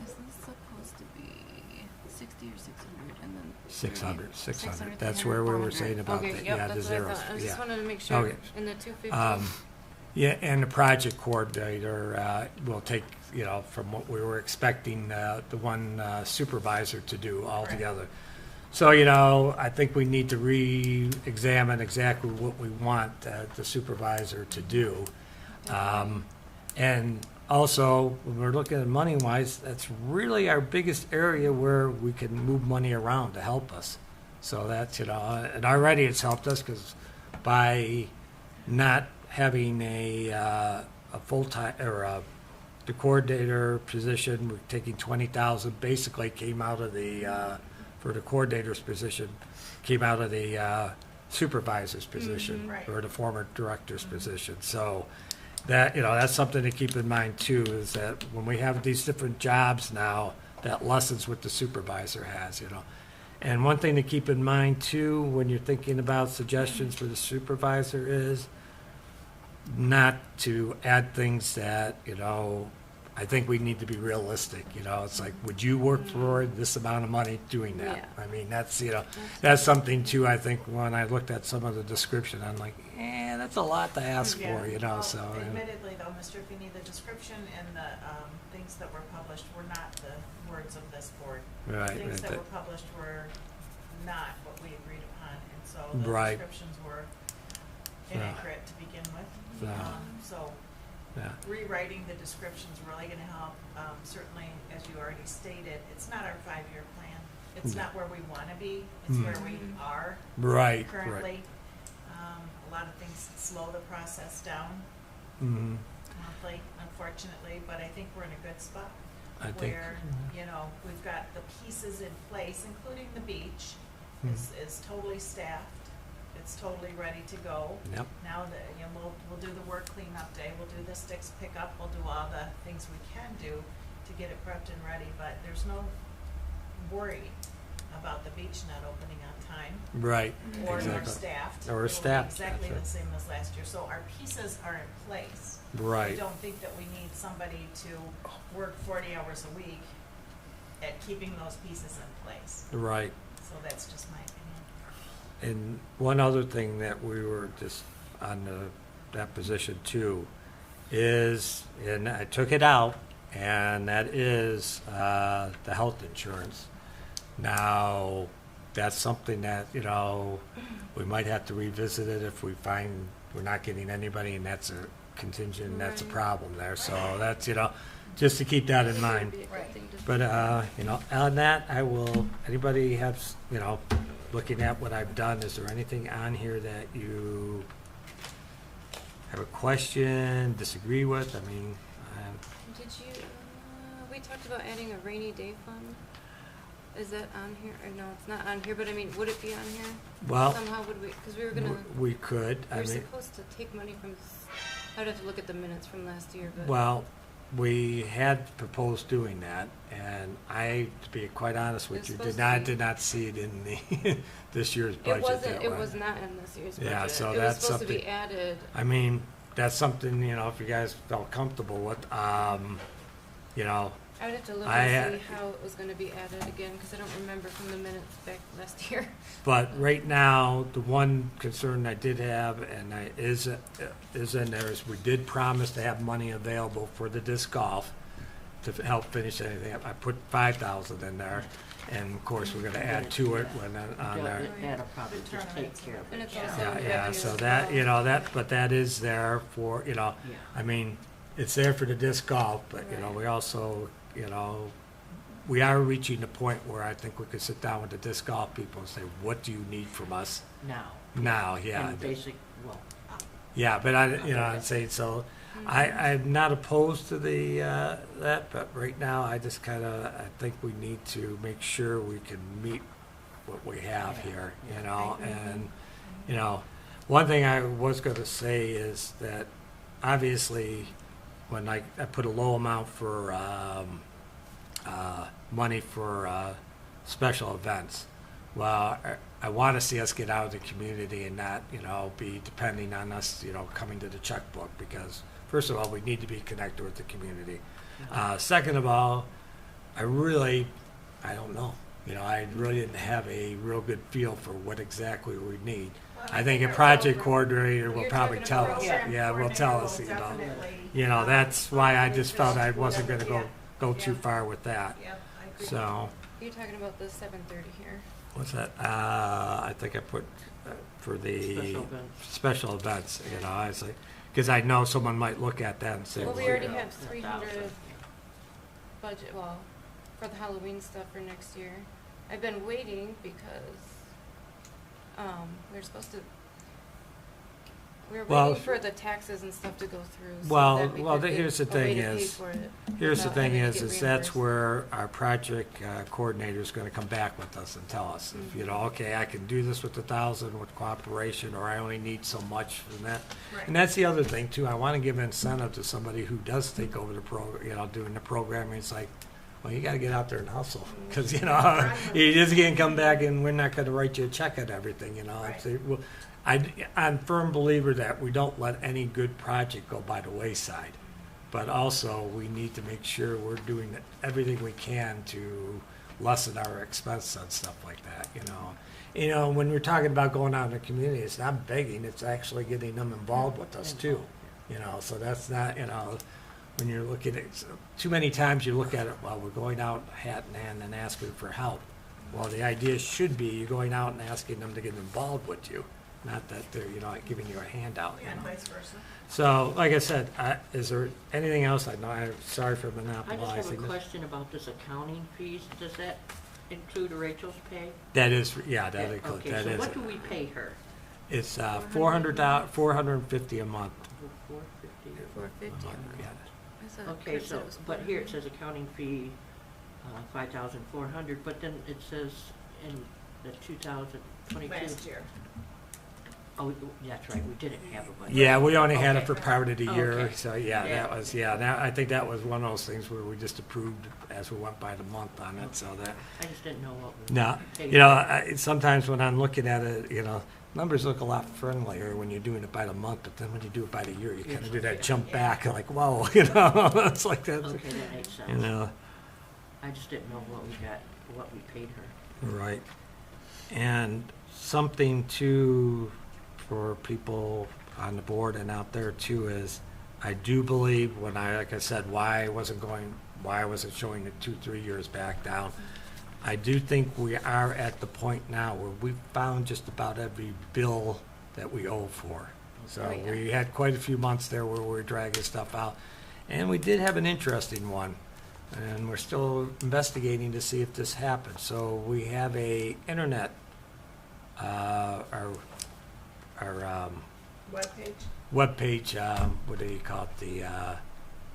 Is this supposed to be 60 or 600 and then 600. 600, That's where we were saying about Okay, the, yep, yeah, the that's what I zeros, thought. I just yeah. wanted to make sure Okay. in the 250. Yeah, and the project coordinator will take, from what we were expecting, the one supervisor to do altogether. So, I think we need to re-examine exactly what we want the supervisor to do. And also, when we're looking at money-wise, that's really our biggest area where we can move money around to help us. So that's, and already it's helped us because by not having a full-time, or the coordinator position, we're taking 20,000, basically came out of the, for the coordinator's position, came out of the supervisor's position, Right. or the former director's position. So that, that's something to keep in mind too, is that when we have these different jobs now, that lessens what the supervisor has, And one thing to keep in mind too, when you're thinking about suggestions for the supervisor is not to add things that, I think we need to be realistic, it's like, would you work for this amount of money doing that? Yeah. I mean, that's, that's something too, I think, when I looked at some of the description, I'm like, that's a lot to ask Yeah. for, Well, so. admittedly though, Mr. Feeney, the description and the things that were published were not the words of this board. Right, Things that right, were published were not what we agreed upon, and so the Right. descriptions were Yeah. inaccurate to begin with. Yeah. So yeah, rewriting the description's really gonna help. Certainly, as you already stated, it's not our 5-year plan. It's No. not where we wanna be, it's where we are right, right. currently. A lot of things slow the process down Mhm. monthly, unfortunately, but I think we're in a good spot. I think, Where, we've got the pieces in place, including the beach, is totally staffed. It's totally ready to go. yep, Now that, we'll do the work cleanup day, we'll do the sticks pickup, we'll do all the things we can do to get it prepped and ready, but there's no worry about the beach not opening on time right, or nor exactly. staffed. Or It will be staffed, exactly that's the right. same as last year, so our pieces are in place. I Right, don't think that we need somebody to work 40 hours a week at keeping those pieces in place. right. So that's just my opinion. And one other thing that we were just on that position too, is, and I took it out, and that is the health insurance. Now, that's something that, you know, we might have to revisit it if we find we're not getting anybody, and that's a contingent, and that's a Right. problem there. So that's, you know, just to keep that in mind. Would be a good thing to- But, you know, on that, I will, anybody have, you know, looking at what I've done, is there anything on here that you have a question, disagree with? I mean, Did you, we talked about adding a rainy day fund. Is that on here? Or no, it's not on here, but I mean, would it be on here? well, Somehow would we, because we were gonna, we could, we I were mean, supposed to take money from, I'd have to look at the minutes from last year, but. well, we had proposed doing that, and I, to be quite honest with It's you, supposed to did not see it in the, this year's budget It wasn't, that it way. was not in this year's budget. Yeah, so It was that's supposed to be something- added. I mean, that's something, you know, if you guys felt comfortable with, you know, I would have to look I, and see how it was gonna be added again, because I don't remember from the minutes back last year. but right now, the one concern I did have, and is in there, is we did promise to have money available for the disc golf to help finish anything up. I put 5,000 in there, and of course, we're gonna add to it when on there. That'll probably just take care of And it. it's yeah. also Yeah, revenue yeah, so as that, well. you know, that, but that is there for, you know, Yeah. I mean, it's there for the disc golf, but, you know, Right. we also, you know, we are reaching the point where I think we could sit down with the disc golf people and say, what do you need from us Now. now? Yeah, And basic, well, yeah, but I, you know, I'd say, so, I'm not opposed to the, that, but right now, I just kinda, I think we need to make sure we can meet what we have here, you know, and, you know, one thing I was gonna say is that, obviously, when I put a low amount for, money for, special events, well, I wanna see us get out of the community and not, you know, be depending on us, you know, coming to the checkbook, because, first of all, we need to be connected with the community. Second of all, I don't know. You know, I really didn't have a real good feel for what exactly we need. I think a project coordinator will You're probably talking tell about us. program Yeah, will tell us, you know. Definitely. You know, that's why I just felt I wasn't gonna Yeah. go too Yeah. far with that. Yep, I agree. So, You're talking about the 7:30 here. what's that? I think I put for the Special events. special events, you know, I was like, because I know someone might look at that and say, Well, we well, already Yeah. have 300 1,000. budget, well, for the Halloween stuff for next year. I've been waiting because, we were supposed to, we were Well, waiting for the taxes and stuff to go through so Well, that we well, could get here's the a way thing to pay is- for it. Here's the without thing having to is get that's reimbursed. where our project coordinator is gonna come back with us and tell us, if, you know, okay, I can do this with 1,000 with cooperation, or I only need so much from that. Right. And that's the other thing too, I wanna give incentive to somebody who does take over the you know, doing the programming. It's like, well, you gotta get out there and hustle, cause, you know, you just can't come back and we're not gonna write you a check on everything, you know. Right. Well, I'm a firm believer that we don't let any good project go by the wayside. But also, we need to make sure we're doing everything we can to lessen our expense on stuff like that, you know. You know, when we're talking about going out in the community, it's not begging, it's actually getting them involved with us too. You know, so that's not, you know, when you're looking at, too many times you look at it, well, we're going out hat in hand and asking for help. Well, the idea should be you're going out and asking them to get involved with you, not that they're, you know, giving you a handout, you And know. vice versa. So, like I said, is there anything else? I know, I'm sorry for I just have a monopolizing this. question about this accounting fees. Does that include Rachel's pay? That is, yeah, Yeah, that includes, okay, that so is. what do we pay her? It's, $450 a month. 450? 450. Yeah. I thought Okay, Kurt said so, it was but here it 400. says accounting fee, 5,400, but then it says in the 2022. Last year. Oh, that's right, we didn't have a budget. Yeah, we only had it Okay. for part of the year, Okay. so yeah, Yeah. that was, yeah, that, I think that was one of those things where we just approved as we went by the month on it, so that, I just didn't know what we no, paid. you know, sometimes when I'm looking at it, you know, numbers look a lot friendlier when you're doing it by the month, but then when you do it by the year, you kind of do that jump back, and like, whoa, you know, it's like that, Okay, that makes sense. you know. I just didn't know what we got, what we paid her. Right. And something too, for people on the board and out there too, is I do believe when like I said, why I wasn't showing it 2-3 years back down. I do think we are at the point now where we've found just about every bill that we owe for. So Oh, yeah. we had quite a few months there where we were dragging stuff out. And we did have an interesting one. And we're still investigating to see if this happened. So we have a internet, our Webpage? what do you call it, the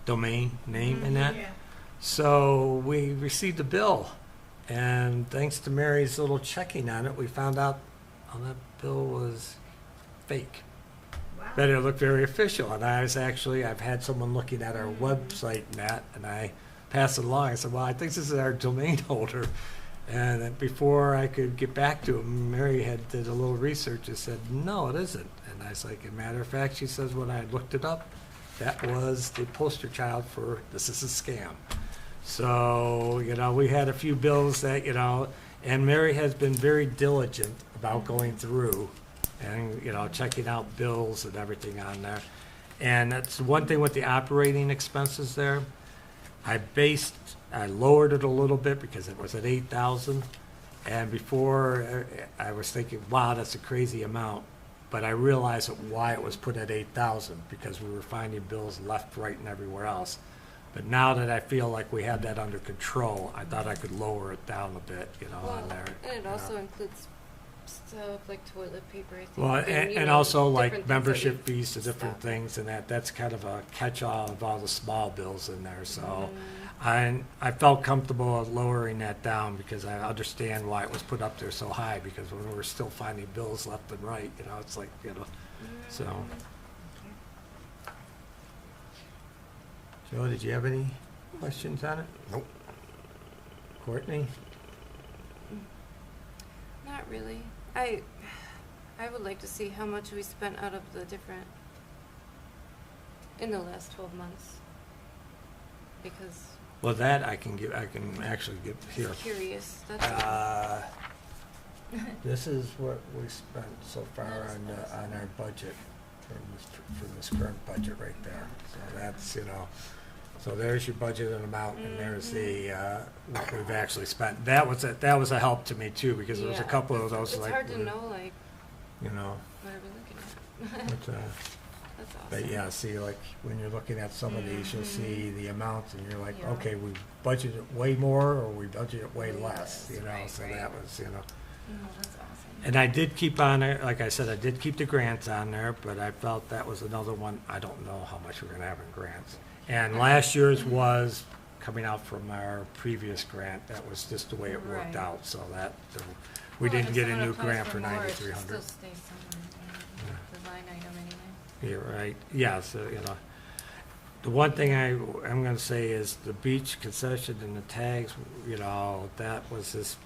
domain name in that? Yeah. So we received a bill, and thanks to Mary's little checking on it, we found out that bill was fake. Wow. But it looked very official, and I've had someone looking at our website and that, and I passed it along. I said, well, I think this is our domain holder. And then before I could get back to him, Mary did a little research and said, no, it isn't. And I was like, as a matter of fact, she says, when I looked it up, that was the poster child for this is a scam. So, we had a few bills that, and Mary has been very diligent about going through and, checking out bills and everything on there. And that's one thing with the operating expenses there. I lowered it a little bit because it was at 8,000. And before I was thinking, wow, that's a crazy amount. But I realized why it was put at 8,000 because we were finding bills left, right, and everywhere else. But now that I feel like we have that under control, I thought I could lower it down a bit, on there. And it you also know. includes stuff like toilet paper, I think. Well, and, and also different like things that membership we fees to different stop. things and that's kind of a catch-all of all the small bills in there, so. Mm. I felt comfortable lowering that down because I understand why it was put up there so high, because when we're still finding bills left and right, it's like, so. Joe, did you have any questions on it? Nope. Courtney? Not really. I would like to see how much we spent out of the different in the last 12 months. Because Well, that I can actually give here. I'm curious. That's all. This is what we spent so far on our budget for this current budget right there. So that's, so there's your budgeted amount, and there's the, what we've actually spent. That was a help to me too, because there was a Yeah. couple of those It's like. hard to know, like, You know, what are we looking at? but, That's awesome. but yeah, see, like, when you're looking at some of these, you'll see the amounts, and you're like, Yeah. okay, we budgeted way more, or we budgeted way less, Right, so right. that was, Oh, that's awesome. And I did keep on there, like I said, I did keep the grants on there, but I felt that was another one, I don't know how much we're gonna have in grants. And last year's was coming out from our previous grant, that was just the way it worked Right. out, so that, we Well, didn't if get a someone new applies grant for more, it 9,300. still stays somewhere in the line item anyway. You're right, yeah, so, the one thing I'm gonna say is the beach concession and the tags, that was just,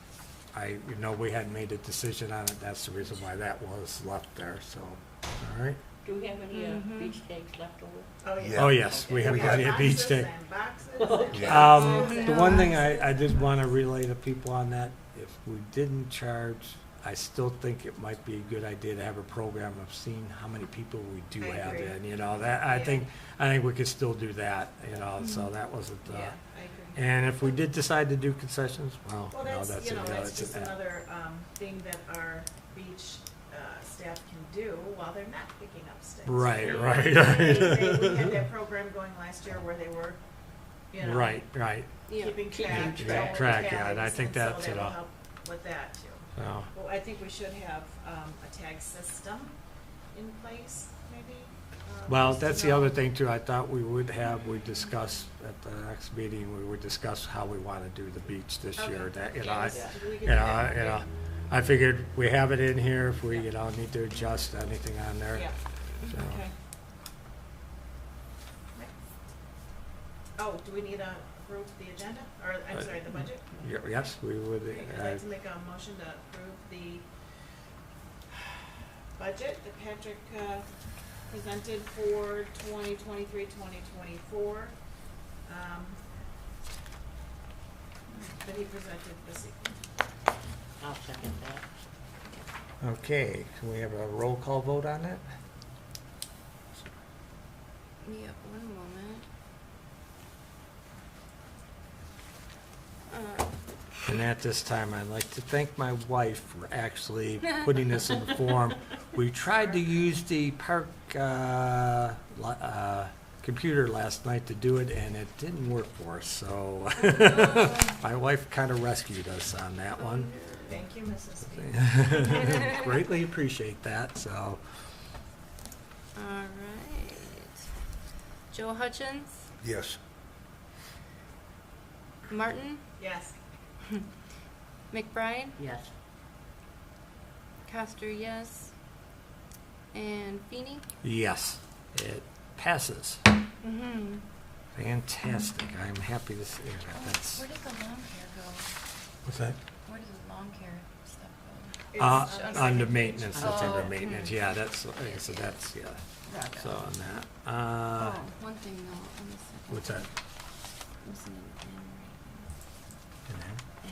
we hadn't made a decision on it, that's the reason why that was left there, so, all right? Do we have any Mhm. beach tags left over? Oh, yeah. Yeah. Oh, yes, we have We plenty of beach Boxes tags. and boxes and Yeah. boxes The and one thing boxes. I did want to relay to people on that, if we didn't charge, I still think it might be a good idea to have a program of seeing how many people we do I have agree. in, that, I Yeah. think we could still do that, so that wasn't, Yeah, I agree. and if we did decide to do concessions, well, Well, that's, that's, it, that's it's just an- another thing that our beach staff can do while they're not picking up sticks. Right, They- right, We right. had that program going last year where they were, Right, right, Yeah. keeping Keeping track. track. throwing Track, yeah, and I tags, think and so that's, that will help with that too. so. Well, I think we should have a tag system in place, maybe. Well, just to that's the know. other thing too, I thought we discuss at the next meeting, we would discuss how we want to do the beach this Okay. year, that, Yes, we could you do know, that. I figured we have it in here if we, need to adjust anything on there. Yeah, So, okay. Oh, do we need to approve the agenda, or, I'm sorry, the budget? yes, we would, Okay, I'd like to make a motion to approve the budget that Patrick presented for 2023-2024, that he presented this evening. I'll second that. okay, can we have a roll call vote on that? Yep, one moment. And at this time, I'd like to thank my wife for actually putting this in the form. We tried to use the park computer last night to do it, and it didn't work for us, so my wife kind of rescued us on that one. Thank you, Mrs. B. Greatly appreciate that, so. All right. Joe Hutchins, Yes. Martin, Yes. Yes. McBride, Coster, yes, and Feeney. Yes, it passes. Mm-hmm. Fantastic. I'm happy to see that. That's, Where did the lawn care go? what's that? Where did the lawn care stuff go? It's on the On the second maintenance, that's under Oh. maintenance, yeah, that's, like I said, that's, yeah, so on that. Oh, one thing though, on the second. What's that? Missing an N right N.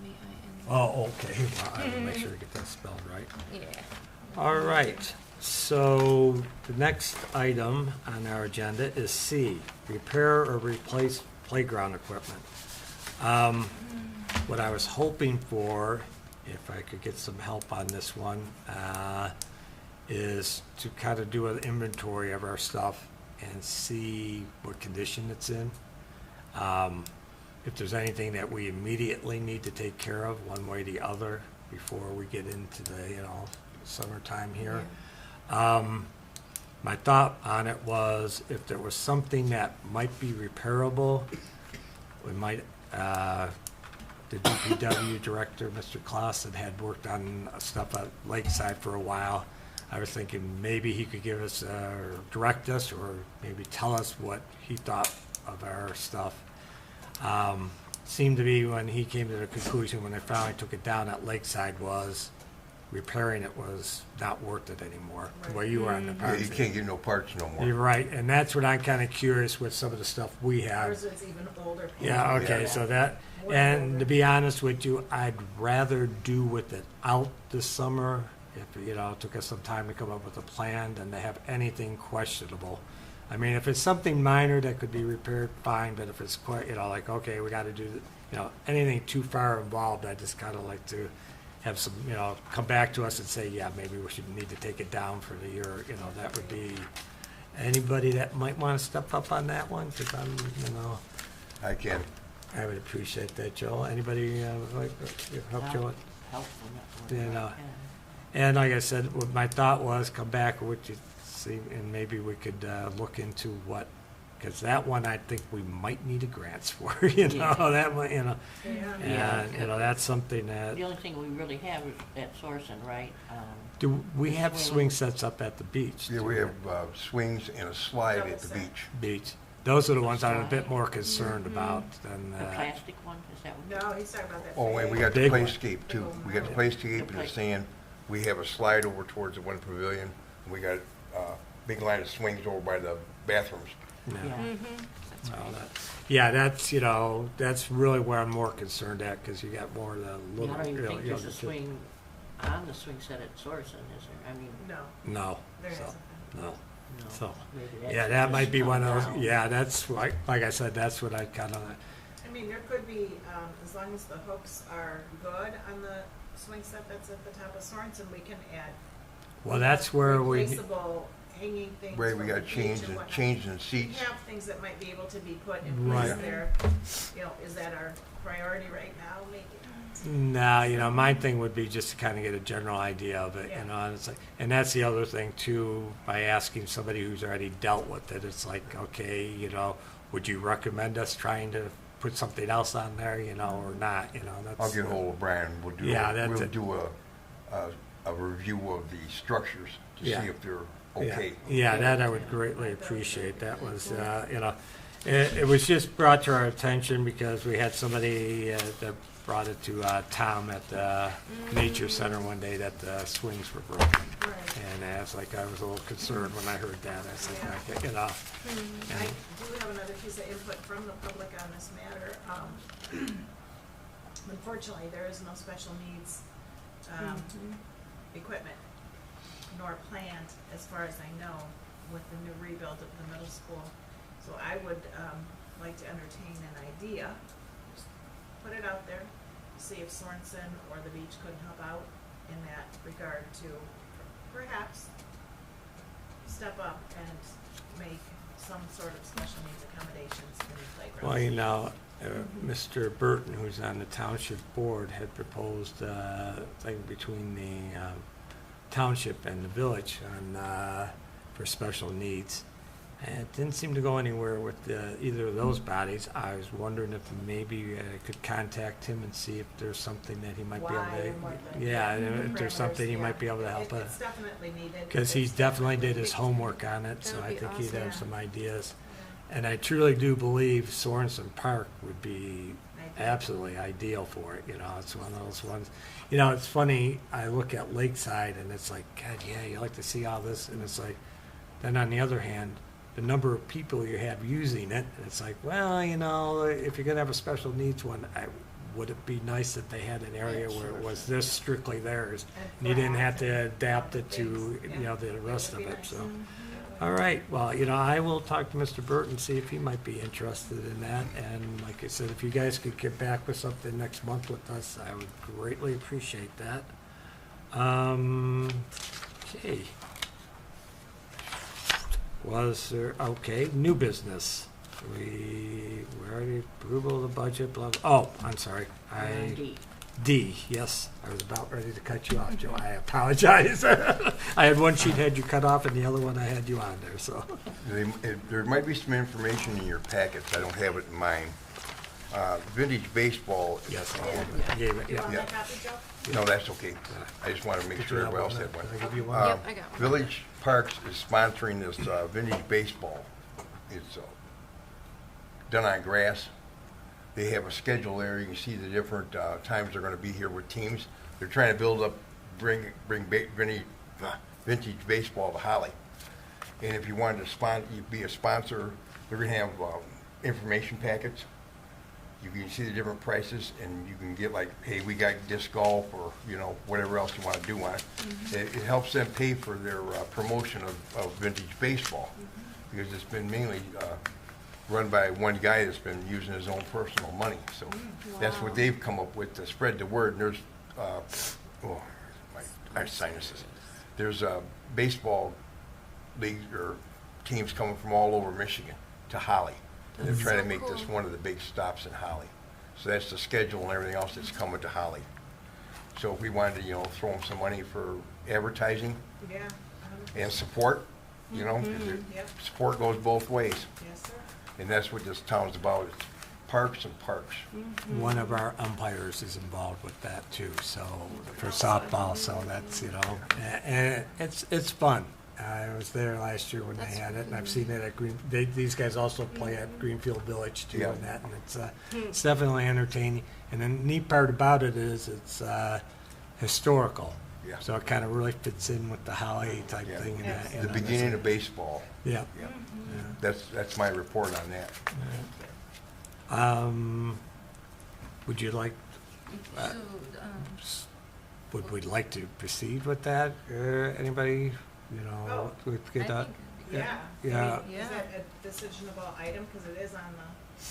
M-A-I-N. Oh, okay, well, I will make sure to get that spelled right. Yeah. All right, so the next item on our agenda is C, repair or replace playground equipment. What I was hoping for, if I could get some help on this one, is to kind of do an inventory of our stuff and see what condition it's in. If there's anything that we immediately need to take care of, one way or the other, before we get into the, summertime here. My thought on it was, if there was something that might be repairable, we might, the DPW director, Mr. Clausen, had worked on stuff at Lakeside for a while. I was thinking maybe he could give us, or direct us, or maybe tell us what he thought of our stuff. Seemed to be when he came to the conclusion, when I finally took it down at Lakeside, was repairing it was not worth it anymore, the way you were on the Yeah, parts. you can't get no parts no You're more. right, and that's what I'm kind of curious with some of the stuff we have. Ours is even older. Yeah, okay, so that, and to be honest with you, I'd rather do with it out this summer, if, it took us some time to come up with a plan, than to have anything questionable. I mean, if it's something minor that could be repaired, fine, but if it's quite, like, okay, we gotta do, anything too far involved, I just kinda like to have some, come back to us and say, yeah, maybe we should need to take it down for the year, that would be, anybody that might wanna step up on that one, cause I'm, I can. I would appreciate that, Joel. Anybody, like, help Joel? And like I said, what my thought was, come back with you, see, and maybe we could, look into what, because that one I think we might need a grants for, that one, Yeah. and, that's something that, The only thing we really have is at Sorenson, right? do we the have swing. swing sets up at the beach? Yeah, we have swings and a slide at the Double set. beach. Beach. Those are the ones I'm a bit more concerned about than, The plastic one, is that what? No, he's talking about that. Oh, and we big- got the Big one. playscape too. We got the playscape and the sand. We have a slide over towards the one pavilion. We got a big line of swings over by the bathrooms. yeah. Yeah. Well, yeah, that's really where I'm more concerned at, because you got more of the I little, don't even think there's younger a kids. swing on the swing set at Sorenson, is there? I mean, No, No, there so, hasn't been. no. no. So, Maybe that's Yeah, that just might be one of come those, down. yeah, that's like I said, that's what I kind of, I mean, there could be, as long as the hooks are good on the swing set that's at the top of Sorenson, we can add. well, that's where we, Replaceable hanging things. Right, we from got the beach chains and and whatnot. chains and We seats. have things that might be able to be put in place Right. there. Is that our priority right now? Maybe not. nah, my thing would be just to kind of get a general idea of it, Yeah. and it's like, and that's the other thing too, by asking somebody who's already dealt with it, it's like, okay, would you recommend us trying to put something else on there, or not, that's. I'll get hold of Brian. We'll do, Yeah, that's we'll it. do a review of the structures to see Yeah. if they're Yeah. okay. Yeah, that I would greatly appreciate. That was, it was just brought to our attention because we had somebody that brought it to Tom at the Nature Center one day that the swings were broken. Right. And I was like, I was a little concerned when I heard that. I said, Yeah. okay, I do have another piece of input from the public on this matter. Unfortunately, there is no special needs equipment nor planned, as far as I know, with the new rebuild of the middle school. So I would, like to entertain an idea, just put it out there, see if Sorensen or the beach could help out in that regard to perhaps step up and make some sort of special needs accommodations in the playground. Well, you know, Mr. Burton, who's on the Township Board, had proposed a thing between the Township and the village on, for special needs. And it didn't seem to go anywhere with either of those bodies. I was wondering if maybe I could contact him and see if there's something that he might be able Why and what to, the- yeah, the if there's something he parameters, might be able to help It's us. definitely needed. Because he It's definitely did his definitely- homework on it, so That would I be think he'd awesome. have some ideas. Yeah, And I truly do believe Sorensen Park would be I think- absolutely ideal for it, you know, it's one of those ones. You know, it's funny, I look at Lakeside and it's like, God, yeah, you like to see all this, and it's like, then on the other hand, the number of people you have using it, and it's like, well, you know, if you're gonna have a special needs one, would it be nice if they had an area where it was this strictly theirs? And you didn't have to adapt it to, you know, the rest of it, so. All right, well, you know, I will talk to Mr. Burton, see if he might be interested in that, and like I said, if you guys could get back with something next month with us, I would greatly appreciate that. Okay. Was there, okay, new business. We already approval of the budget, blah, oh, I'm sorry, D, yes, I was about ready to cut you off, Joe, I apologize. I had one sheet had you cut off and the other one I had you on there, so. There might be some information in your packets, I don't have it in mine. Vintage baseball. Yes, I gave it, Do you yeah. want Yeah. that copy, Joe? No, that's okay. I just want to make Did you sure have everybody else one? had one. Did I give you one? Yep, I got one. Village Parks is sponsoring this vintage baseball. It's done on grass. They have a schedule there. You can see the different times they're going to be here with teams. They're trying to build up, bring vintage baseball to Holly. And if you wanted to be a sponsor, they're going to have information packets. You can see the different prices, and you can get like, hey, we got disc golf, or you know, whatever else you want to do on it. It helps them pay for their promotion of vintage baseball, because it's been mainly run by one guy that's been using his own personal money. So that's what they've come up with to spread the word. And there's, my sinuses. There's baseball leagues or teams coming from all over Michigan to Holly. They're That's trying so to make this cool. one of the big stops in Holly. So that's the schedule and everything else that's coming to Holly. So if we wanted to, you know, throw them some money for advertising Yeah. and support, you know, 'cause Yep. support goes both ways. Yes, sir. And that's what this town's about, it's parks and parks. One of our umpires is involved with that too, so, for softball, so that's, you know, and it's fun. I was there last year when they That's had it, and I've cool. seen it at these guys also play at Greenfield Village too, Yeah. and that, and it's definitely entertaining. And the neat part about it is it's historical. Yeah. So it kind of really fits in with the Holly type Yeah. thing. Yes. The beginning of baseball, Yeah. yeah. That's my report on that. Would you like, So, would we like to proceed with that? Anybody, you know, Oh, with I get that? think, Yeah. Yeah. I mean, is that a decisionable item? Because it is on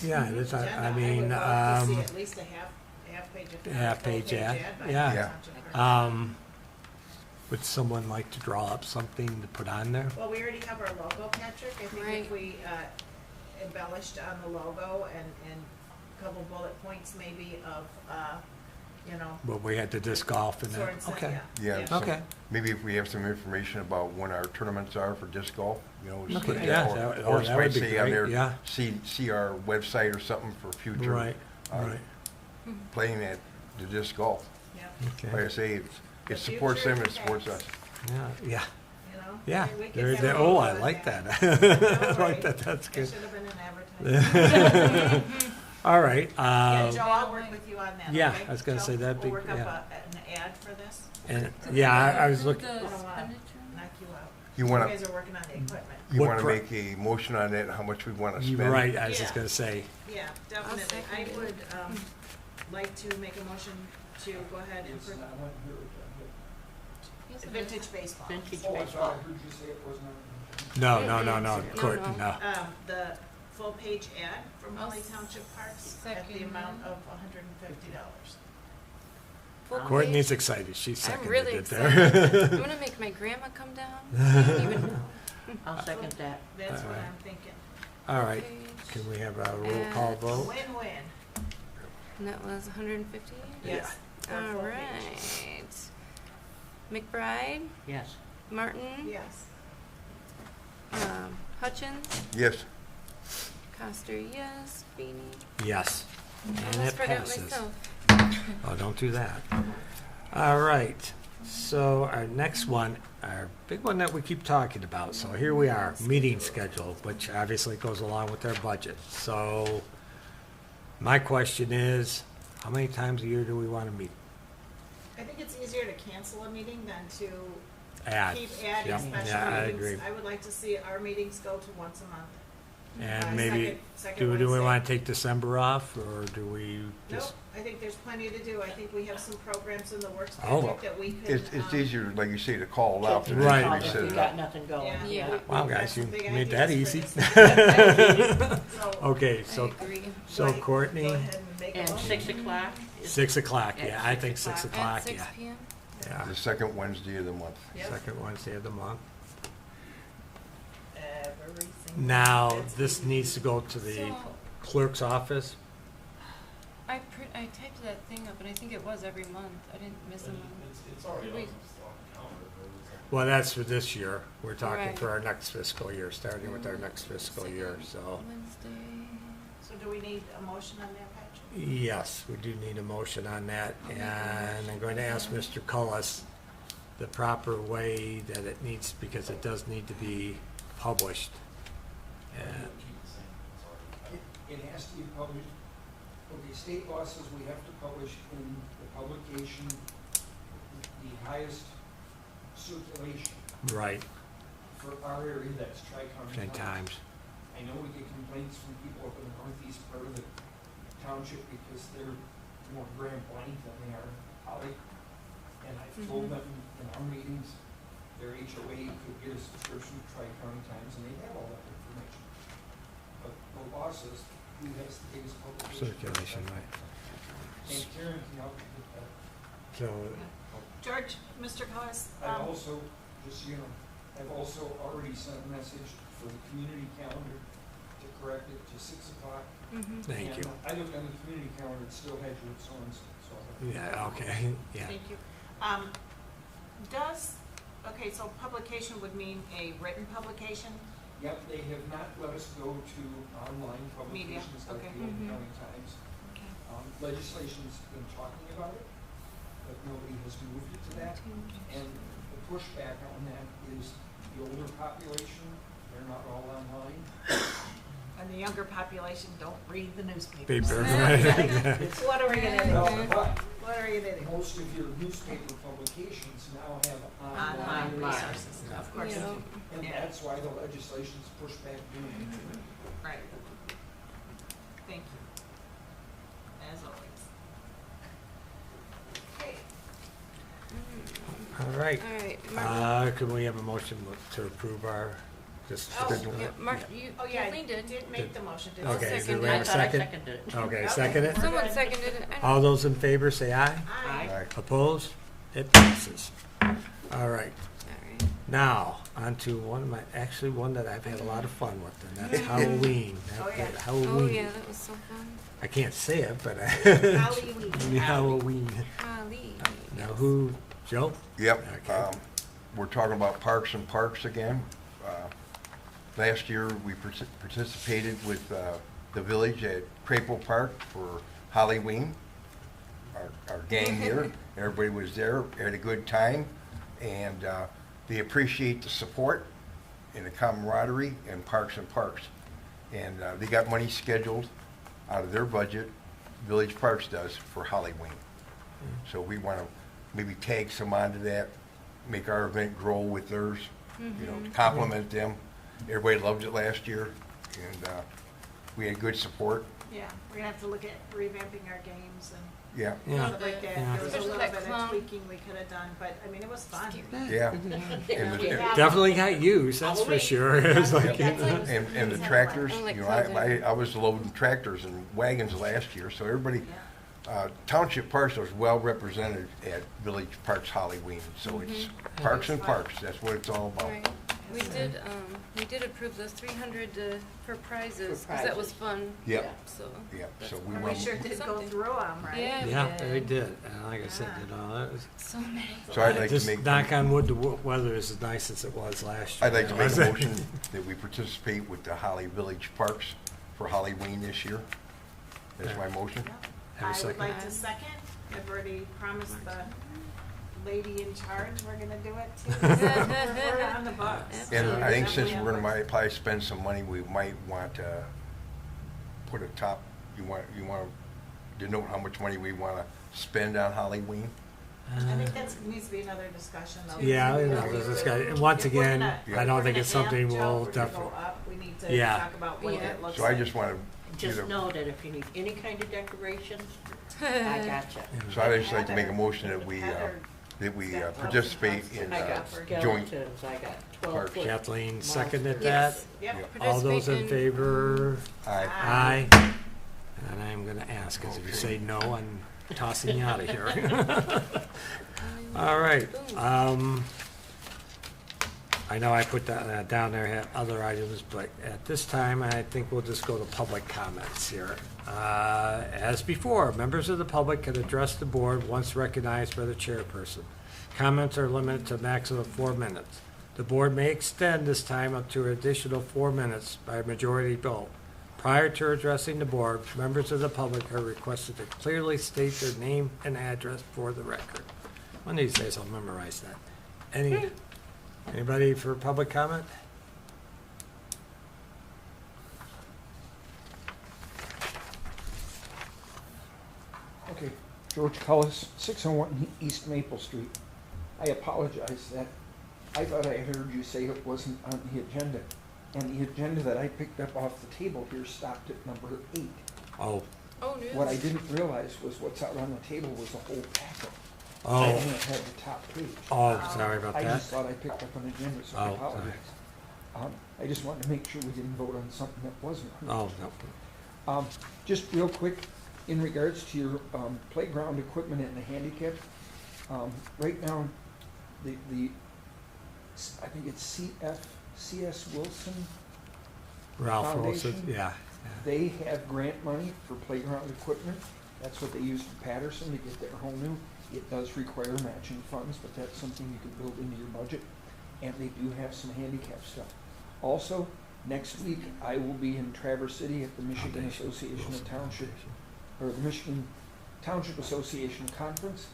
the Yeah, it is, agenda. I mean, would love to see at least a half page, if not half-page full-page ad, by yeah. the Township Clerk. Would someone like to draw up something to put on there? Well, we already have our logo, Patrick. I think Right. if we embellished on the logo and a couple bullet points maybe of, you know, Well, we had the disc golf and that, Sorensen, okay. Yeah. so Okay. Maybe if we have some information about when our tournaments are for disc golf, you know. just Okay, put yeah, or- that- or oh, that might would be say on great, there, yeah. See our website or something for future. Right, right, Playing at the disc golf. yeah, Like I okay, say, it The supports future them, it is supports past. us. yeah, yeah, you know? yeah. We could They're- get they're- a Oh, logo I on like that. No I like worry. that, that's It good. should have been an advertisement. All right, Yeah, Joe, I'll work with you on that, yeah, okay? I was gonna Joe? say that'd be- We'll work up yeah. an ad for this, and, yeah, I was looking, The I don't wanna expenditure? knock you out. You You wanna, guys are working on the equipment. you What wanna pri- make a motion on that, how much we wanna you're spend? right, I was just Yeah. gonna say, Yeah, definitely. I second it. would, like to make a motion to go ahead and, Yes, I went here, Yes, it is. vintage baseball. Oh, I thought I heard you say it wasn't on the agenda. No, No, Court, no. no. The full-page ad from I'll Holly Township Parks at the second amount that. of $150. Full Courtney's page? excited. She I'm seconded really it excited. there. I'm gonna make my grandma come down. I don't even know. I'll second that. That's what Alright. I'm thinking. All right, Page. can we have a roll call And- A vote? win-win. And that was 150? Yes. for a All full page. right. McBride, Yes. Martin, Yes. Hutchins, Yes. Coster, yes, Feeny. Yes. And Almost it forgot passes. myself. Oh, don't do that. All right, so our next one, our big one that we keep talking about, so here we are, meeting schedule, which obviously goes along with our budget. So my question is, how many times a year do we want to meet? I think it's easier to cancel a meeting than to Add. keep adding Yep. special Yeah, I meetings. agree. I would like to see our meetings go to once a month. And maybe, second do we Wednesday. want to take December off, or do we Nope, just? I think there's plenty to do. I think we have some programs in the works Oh. project that we could. It's easier, like you say, to call out than Right. to If set you it got up. nothing going. Yeah. Yeah. Wow, We've got guys, you some big made that ideas easy. for this. So, Okay, I so, agree. so go Courtney, ahead and make a And motion. 6 o'clock? is- 6 o'clock, At yeah, I 6 think 6 o'clock. o'clock, At 6 yeah. p.m.? Yeah, The second Wednesday of the month. Yep. second Wednesday of the month. Every single- Now, that's this easy. needs to go to the So, clerk's office. I typed that thing up, and I think it was every month. I didn't miss a month. It's already Did on we- the calendar, but it's. Well, that's for this year. We're talking Right. for our next fiscal year, starting with our next fiscal year, Second so. Wednesday. So do we need a motion on that, Patrick? Yes, we do need a motion on that, and I'm going to ask Mr. Cullis the proper way that it needs, because it does need to be published. And Keep the same, it's already. It has to be published, okay, state law says we have to publish in the publication, the highest circulation Right, for our area, that's Tri-County 10 Times. times. I know we get complaints from people up in the northeast part of the township because they're more Grand Blanc than they are Holly. And I've told them in our meetings, their HOA could get a subscription to Tri-County Times and they have all that information. But the law says who has the biggest publication. Circulation, right. And Karen can help you with that. So, George, Mr. Collis, I've also, just so you know, I've also already sent a message for the community calendar to correct it to 6 o'clock. Mm-hmm. thank you. And I looked on the community calendar, it still had you at so-and-so, so. Yeah, okay, yeah. thank you. Okay, so publication would mean a written publication? Yep, they have not let us go to online Media, publications like okay. the Old Mhm. County Times. Okay. Legislation's been talking about it, but nobody has moved it to that. And the pushback on that is the older population, they're not all online. And the younger population don't read the newspapers. Paper, It's- What are we gonna do? Well, but What are you gonna do? most of your newspaper publications now have online. Online Online. resources, of course. Yeah. And Yeah. that's why the legislation's pushed back doing it. Right. Thank you. As always. Okay. all right. All right, Martin. Can we have a motion to approve our, just Oh, schedule Yeah, it? Mark, you, Oh, yeah, I Kathleen did. didn't make the motion, did I? Okay, do second we it. have I a thought I second? seconded it. Okay, Okay. second it? Someone seconded it. I All those in favor say aye. Aye. Aye. Opposed? It passes. All right. All right. Now, on to one that I've had a lot of fun with, and that's Halloween. Oh, yeah. Halloween. Oh, yeah, that was so fun. I can't say it, but Halloween. Halloween. Holly. Now, who, Joe? Yep. Okay. We're talking about parks and parks again. Last year, we participated with the village at Crapo Park for Halloween. Our gang here, everybody was there, had a good time, and they appreciate the support and the camaraderie in Parks and Parks. And they got money scheduled out of their budget, Village Parks does, for Halloween. So we want to maybe tag some onto that, make our event grow with theirs, you know, to complement them. Everybody loved it last year, and we had good support. Yeah, we're gonna have to look at revamping our games and Yeah, Yeah. Stuff like that. Yeah. There was a Especially little that bit of clown. tweaking we could have done, but I mean, it was fun. yeah. And the- Yeah. Definitely got used, that's for sure. It's like, And the tractors, I like you know, closing. I was loading tractors and wagons last year, so everybody, Township Parks was well represented at Village Parks Halloween, so it's parks and parks, that's what it's all about. Right. We did approve those 300 for prizes, because that was fun, Yep, so. yep, so we And we went, sure did go Something. through them, right? Yeah, yeah, they did. And like I said, you know, that was, So many. so I'd like to just make, knock on wood, the weather is as nice as it was last year. I'd like to you know, make a so- motion that we participate with the Holly Village Parks for Halloween this year. That's my motion. Have a I would second? like to second. I've already promised the lady in charge we're gonna do it too. So we're on the books. And I think since Yeah. we're gonna might probably spend some money, we might want to put a top, you want to denote how much money we want to spend on Halloween? I think that needs to be another discussion though. Yeah, you know, this guy, and once If we're again, gonna- I if don't we're think gonna it's something amp Joe, we'll if we're gonna definitely, go up, we need to Yeah. talk about what Yeah. it looks So like. I just want to, Just know that if you need any kind of decorations, I gotcha. so I'd just like to make a motion that Heather- we participate in I got joint. skeletons, I got 12 Parks. foot. Kathleen seconded that. Yes, yep. Yep. All those in Participate favor? Aye. Aye. And I'm gonna ask, because if you say no, I'm tossing you out of here. All right, I know I put that down there, had other items, but at this time, I think we'll just go to public comments here. As before, members of the public can address the board once recognized by the chairperson. Comments are limited to a maximum of 4 minutes. The board may extend this time up to an additional 4 minutes by a majority vote. Prior to addressing the board, members of the public are requested to clearly state their name and address for the record. One of these days I'll memorize that. Anybody for public comment? Okay, George Cullis, 601 East Maple Street. I apologize that I thought I heard you say it wasn't on the agenda. And the agenda that I picked up off the table here stopped at number 8. Oh, Oh, news. What I didn't realize was what's out on the table was the whole packet. I oh, only had the top page. oh, sorry about I that. just thought I picked up an agenda, so I Oh, apologize. I just wanted to make sure we didn't vote on something that wasn't. Oh, no. Just real quick, in regards to your playground equipment and the handicap, right now, I think it's C.S. Wilson, Ralph Wilson, Foundation? yeah. they have grant money for playground equipment. That's what they use for Patterson to get their home new. It does require matching funds, but that's something you can build into your budget. And they do have some handicap stuff. Also, next week, I will be in Traverse City at the Michigan Association of Township, or the Michigan Township Association Conference.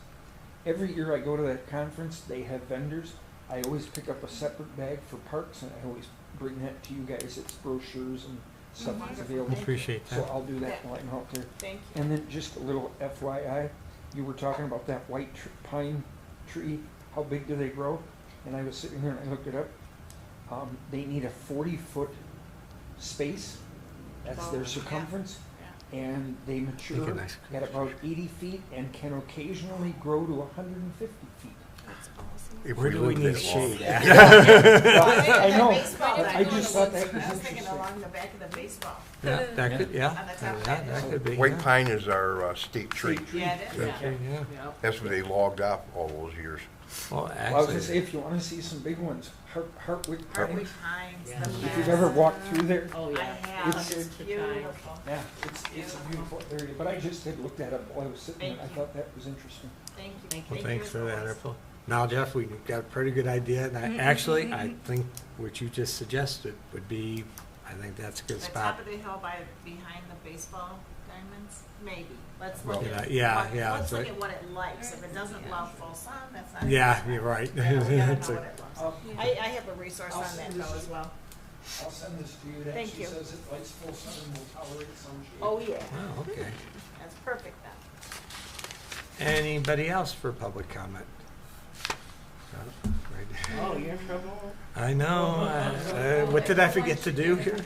Every year I go to that conference, they have vendors. I always pick up a separate bag for parks, and I always bring that to you guys. It's brochures and stuff that's available. Appreciate So that. I'll do that while I'm out there. Thank you. And then just a little FYI, you were talking about that white pine tree, how big do they grow? And I was sitting here and I looked it up. They need a 40-foot space, that's their Oh, yeah. circumference, Yeah. and they mature nice. at about 80 feet and can occasionally grow to 150 feet. That's awesome. If Where do we lived need that long. shade? I know, Baseball I diamond. just thought that was I was thinking interesting. along the back of the baseball. Yeah, that could, yeah, On the top that edge. could be. White yeah. pine is our state tree. State tree. Yeah, it is. Yeah. Okay, yeah. Yep. That's what they logged off all those years. Well, Well, I was gonna say, actually, if you wanna see some big ones, Hartwick Hardwood Pines. Pines, Yeah. the If you've ever walked through there, Oh, I yeah. have, It's- it's It's a time. beautiful. yeah, it's a beautiful area, but I just had looked that up while I was sitting there, I Thank you. thought that was interesting. Thank you. Thank well, you thanks as for that, always. April. Now, Jeff, we got a pretty good idea, and I think what you just suggested would be, I think that's a good The spot. top of the hill behind the baseball diamonds, maybe. Let's Well, look at. yeah, what- yeah, Let's it's look like- at what it likes. If it doesn't love full sun, that's not. Yeah, you're right. Yeah, we gotta know It's what a- it loves. I'll- I have a resource I'll on that send though this as well. I'll send this to you, that Thank she you. says it likes full sun and will tolerate some shade. Oh, yeah, Oh, okay. that's perfect then. Anybody else for public comment? Right. Oh, you're in trouble? I know. What did I forget to do here?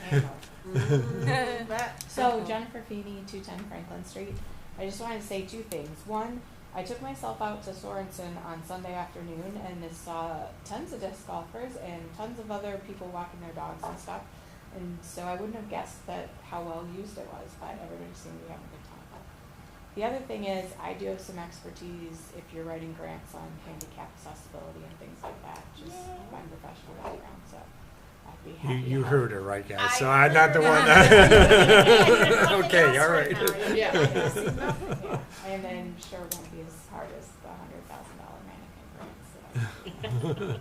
That- So Jennifer Feeney, 210 Franklin Street. I just wanted to say two things. One, I took myself out to Sorensen on Sunday afternoon and saw tons of disc golfers and tons of other people walking their dogs and stuff. And so I wouldn't have guessed that how well used it was, but everybody seemed to be having a good time. The other thing is, I do have some expertise if you're writing grants on handicap accessibility and things like that, just my professional background, so I'd be happy to You help. heard her, right, guys? So I'm not the one that. Okay, all right. Yeah. And then sure it won't be as hard as the $100,000 mannequin grant, so.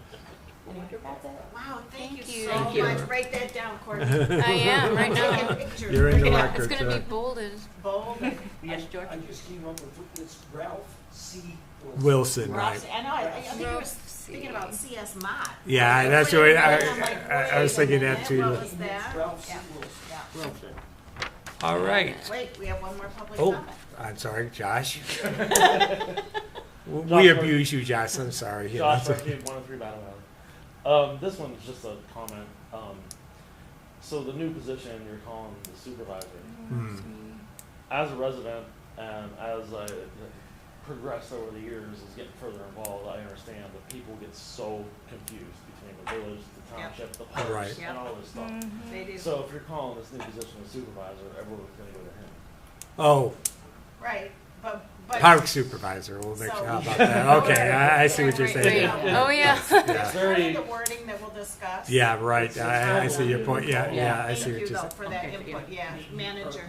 Anyway, that's it. Wow, thank Thank you you. so Thank you. much. Write that down, Courtney. I am, right now. Taking pictures. You're in the Yeah. record. It's gonna be bolded. Bold. Yes, George? I just came up with, it's Ralph C. Wilson, right? Ross, I know, I think you were Ralph C. thinking about C.S. Mott. Yeah, that's what I was thinking that too. What was that? Ralph C. Yeah, Wilson. yeah. All right. Wait, we have one more public Oh, comment. I'm sorry, Josh. We abuse you, Josh. I'm sorry. You know, Josh Arcade, 103 Battle Valley. This one's just a comment. So the new position you're calling the supervisor. As a resident and as I progress over the years, is getting further involved, I understand that people get so confused between the village, the township, the parks, Right. and all this stuff. They do. So if you're calling this new position a supervisor, everyone's going to go to him. Oh, Right, but. park supervisor. We'll make So- sure about that. Okay, I see what you're saying. Right. Oh, yeah. It's Yeah, part very- of the wording that we'll discuss. yeah, right. I see your point. Yeah, yeah, I see Thank what you you're though saying. for that Okay, input, yeah, manager.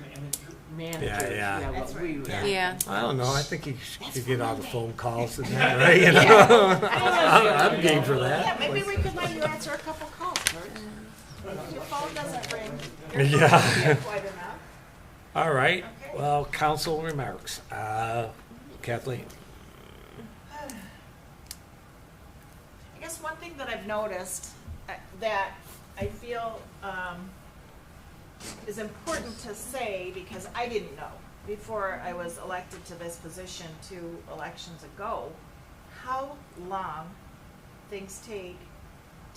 Managers, yeah. well, That's right. we, Yeah. Yeah. I don't know. I think you should get all the phone calls and that, right? You know, I'm game for that. Yeah, maybe we could let you answer a couple calls, Bert. Your phone doesn't ring. Your phone Yeah. doesn't ring quite enough. All right. Okay. Well, council remarks. Kathleen. I guess one thing that I've noticed that I feel is important to say, because I didn't know before I was elected to this position 2 elections ago, how long things take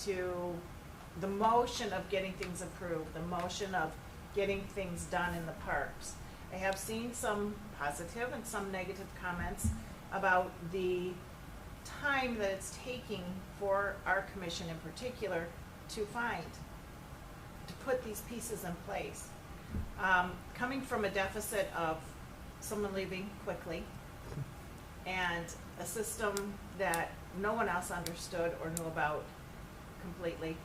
to the motion of getting things approved, the motion of getting things done in the parks. I have seen some positive and some negative comments about the time that it's taking for our commission in particular to put these pieces in place. Coming from a deficit of someone leaving quickly and a system that no one else understood or knew about completely,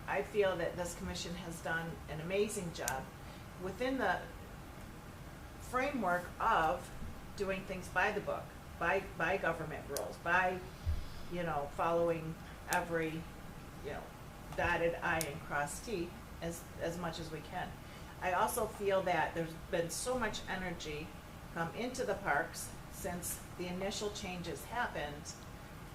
I feel that this commission has done an amazing job within the framework of doing things by the book, by government rules, by, following every, dotted I and crossed T as much as we can. I also feel that there's been so much energy come into the parks since the initial changes happened.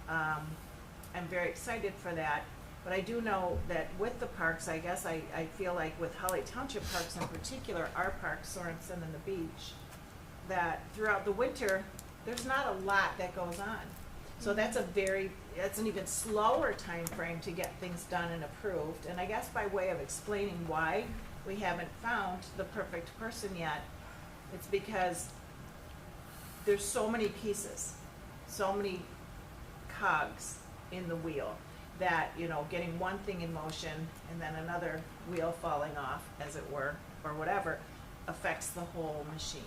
I'm very excited for that. But I do know that with the parks, I guess I feel like with Holly Township parks in particular, our park, Sorensen and the beach, that throughout the winter, there's not a lot that goes on. So that's an even slower time frame to get things done and approved. And I guess by way of explaining why we haven't found the perfect person yet, it's because there's so many pieces, so many cogs in the wheel that, getting one thing in motion and then another wheel falling off, as it were, or whatever, affects the whole machine.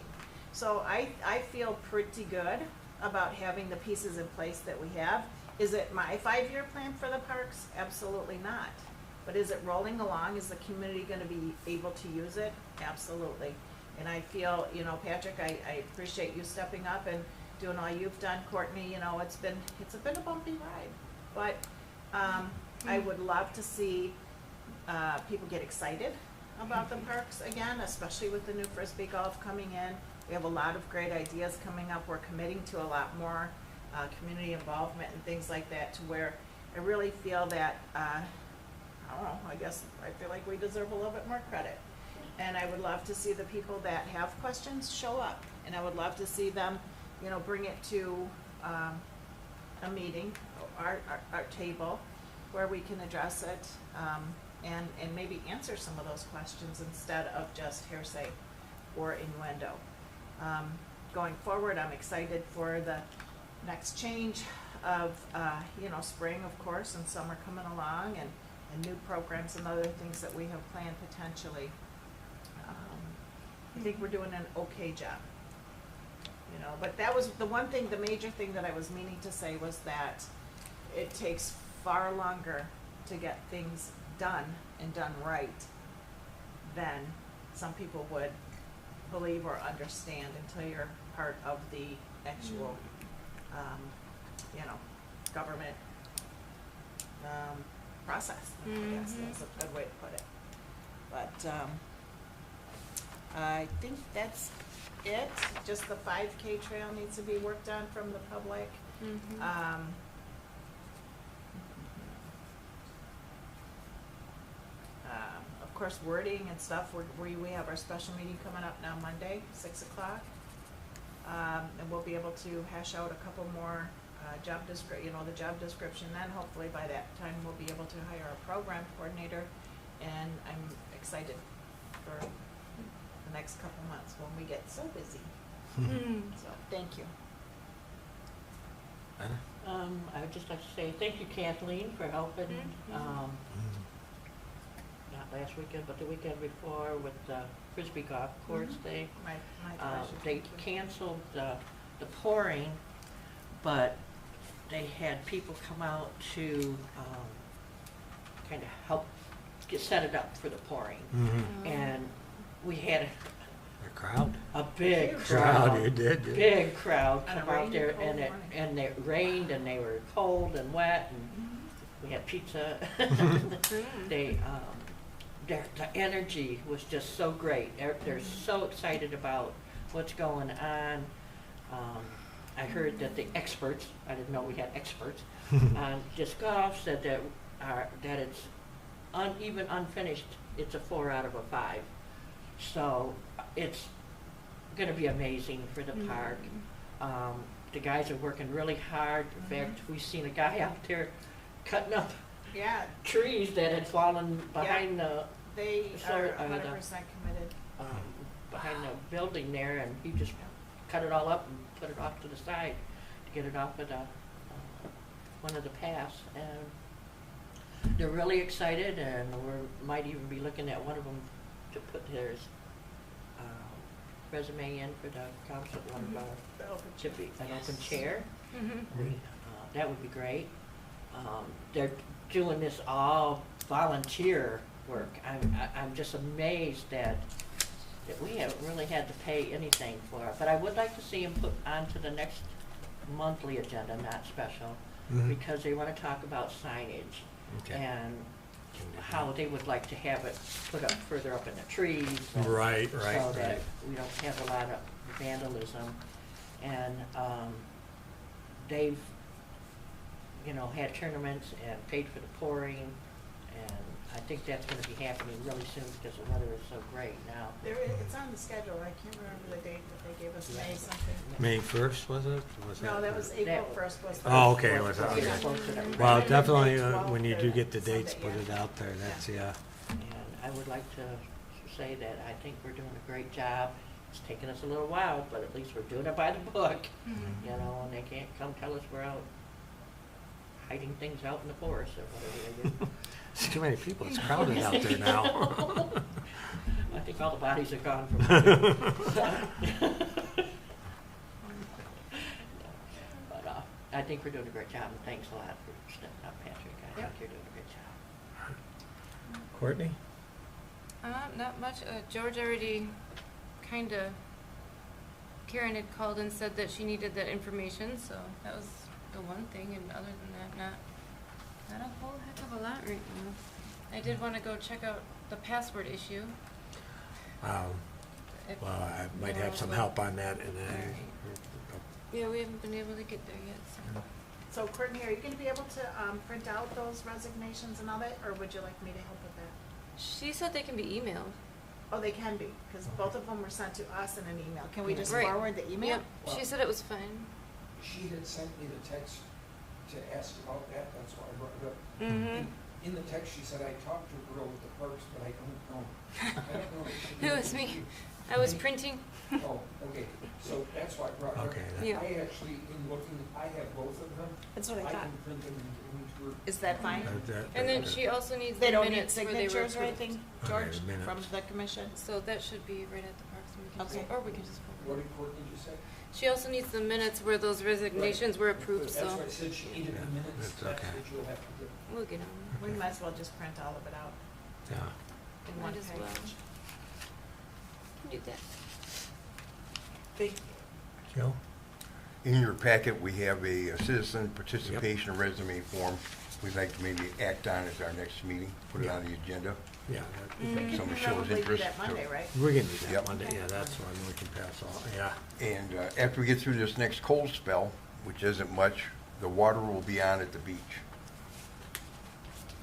So I feel pretty good about having the pieces in place that we have. Is it my 5-year plan for the parks? Absolutely not. But is it rolling along? Is the community going to be able to use it? Absolutely. And I feel, Patrick, I appreciate you stepping up and doing all you've done. Courtney, it's been a bumpy ride. But I would love to see people get excited about the parks again, especially with the new Frisbee golf coming in. We have a lot of great ideas coming up. We're committing to a lot more community involvement and things like that, to where I really feel that, I don't know, I guess I feel like we deserve a little bit more credit. And I would love to see the people that have questions show up. And I would love to see them, bring it to a meeting, our table, where we can address it and maybe answer some of those questions instead of just hearsay or innuendo. going forward, I'm excited for the next change of, spring, of course, and summer coming along, and new programs and other things that we have planned potentially. I think we're doing an okay job. But that was the one thing, the major thing that I was meaning to say was that it takes far longer to get things done and done right than some people would believe or understand until you're part of the actual, government process. I guess that's a good way to put it. But I think that's it. Just the 5K trail needs to be worked on from the public. Of course, wording and stuff, we have our special meeting coming up now Monday, 6 o'clock. And we'll be able to hash out a couple more the job description. Then hopefully by that time, we'll be able to hire a program coordinator. And I'm excited for the next couple months when we get so busy. So, thank you. I would just like to say thank you, Kathleen, for helping, not last weekend, but the weekend before with the Frisbee golf course thing. My pleasure. They Thank you. canceled the pouring, but they had people come out to kind of help set it up for the pouring. And we had A crowd? a big Crowd, crowd. you did. Big crowd On a come out rainy, there, cold and morning. it rained, and they were cold and wet, and we had pizza. They the energy was just so great. They're so excited about what's going on. I heard that the experts, I didn't know we had experts on disc golf, said that it's even unfinished. It's a 4 out of a 5. So it's going to be amazing for the park. The guys are working really hard. In fact, we've seen a guy out there cutting up Yeah, trees that had fallen behind they So, are the- 100% committed. behind the building there, and he just cut it all up and put it off to the side to get it off of the one of the paths. And they're really excited, and we might even be looking at one of them to put his resume in for the council, one of our The open to be an open chair. Mm-hmm. That would be great. They're doing this all volunteer work. I'm just amazed that we haven't really had to pay anything for it. But I would like to see them put onto the next monthly agenda, not special, because they want to talk about signage and how they would like to have it put up further up in the trees. and Right. So that we don't have a lot of vandalism. And they've, had tournaments and paid for the pouring, and I think that's going to be happening really soon because the weather is so great now. It's on the schedule. I can't remember the date that they gave us, May something. May 1st, was it? No, that was April 1st was. Oh, okay, it was We're on gonna there. post it every Well, day. definitely, May 12th when you do or get the dates, Sunday, put yeah. it out there. That's, yeah. And I would like to say that I think we're doing a great job. It's taken us a little while, but at least we're doing it by the book, and they can't come tell us we're out hiding things out in the forest or whatever they do. There's too many people. It's crowded out there now. I think all the bodies are gone from But I think we're doing a great job, and thanks a lot for stepping up, Patrick. I think you're doing a great job. Courtney? Not much. George already kind of, Karen had called and said that she needed that information, so that was the one thing, and other than that, not a whole heck of a lot right now. I did want to go check out the password issue. If Well, I might you have know, some but- help on that, and Yeah, we haven't been able to get there yet, so. So Courtney, are you gonna be able to, print out those resignations and all that, or would you like me to help with that? She said they can be emailed. Oh, they can be, because both of them were sent to us in an email. Can we just Right. forward the email? Yep, she said it was fine. She had sent me the text to ask about that, that's why I brought it up. Mm-hmm. in the text, she said, I talked to a girl with the Parks, but I don't know. I don't know if she It was me. I was printing. Oh, okay, so that's why I brought her. Okay, Yeah. I actually, in looking, I have both of them. That's what I I thought. can print them and give them to her. Is that fine? And then she also needs They the don't need minutes where they were signatures or approved. anything, Okay, George, the minutes. from the commission? So that should be right at the Parks and we can Okay. just, or we can just. What did Courtney just say? She also needs the minutes where those resignations were approved, That's so why I said she needed the minutes, That's that's okay. what you'll have to do. we'll get on. We might as well just print all of it out Yeah. in Might one as well. package. Can do that. Thank Joe? In your packet, we have a citizen participation resume form we'd like to maybe act on at our next meeting, put it on the agenda. Yeah. We can Someone shows probably do interest. that Monday, right? We're gonna do that Yep. Monday, yeah, that's one we can pass all, yeah. And after we get through this next cold spell, which isn't much, the water will be on at the beach.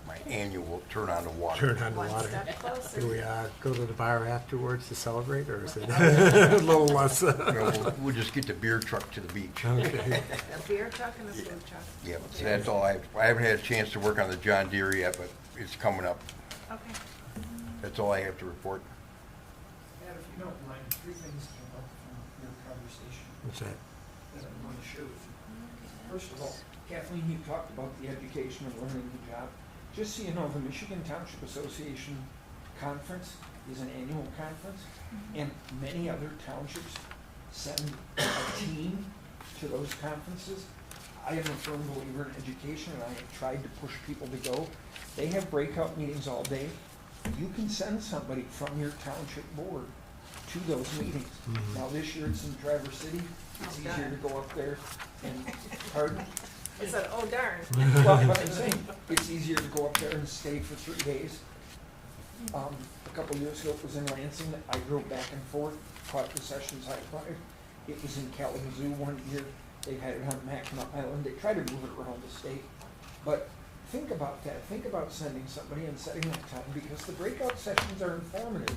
My annual turn on the water. Turn on the One water. step closer. Do we go to the bar afterwards to celebrate, or is it a little less? You know, we'll just get the beer truck to the beach. Okay. A beer truck and a food truck. Yep, so that's all I haven't had a chance to work on the John Deere yet, but it's coming up. Okay. That's all I have to report. Matt, if you don't mind, 3 things came up from your conversation What's that? that I want to share with you. First of all, Kathleen, you talked about the education and learning the job. Just so you know, the Michigan Township Association Conference is an annual conference, and many other townships send a team to those conferences. I am a firm believer in education, and I have tried to push people to go. They have breakout meetings all day. You can send somebody from your township board to those meetings. Mhm. Now, this year it's in Traverse City. It's Oh, easier to go up there and, pardon? I said, oh darn. Well, but I'm saying, it's easier to go up there and stay for 3 days. A couple of years ago, it was in Lansing, I drove back and forth, caught the sessions I wanted. It was in Kalamazoo one year, they had it on Mackinac Island, they try to move it around the state. But think about that, think about sending somebody and setting that time, because the breakout sessions are informative.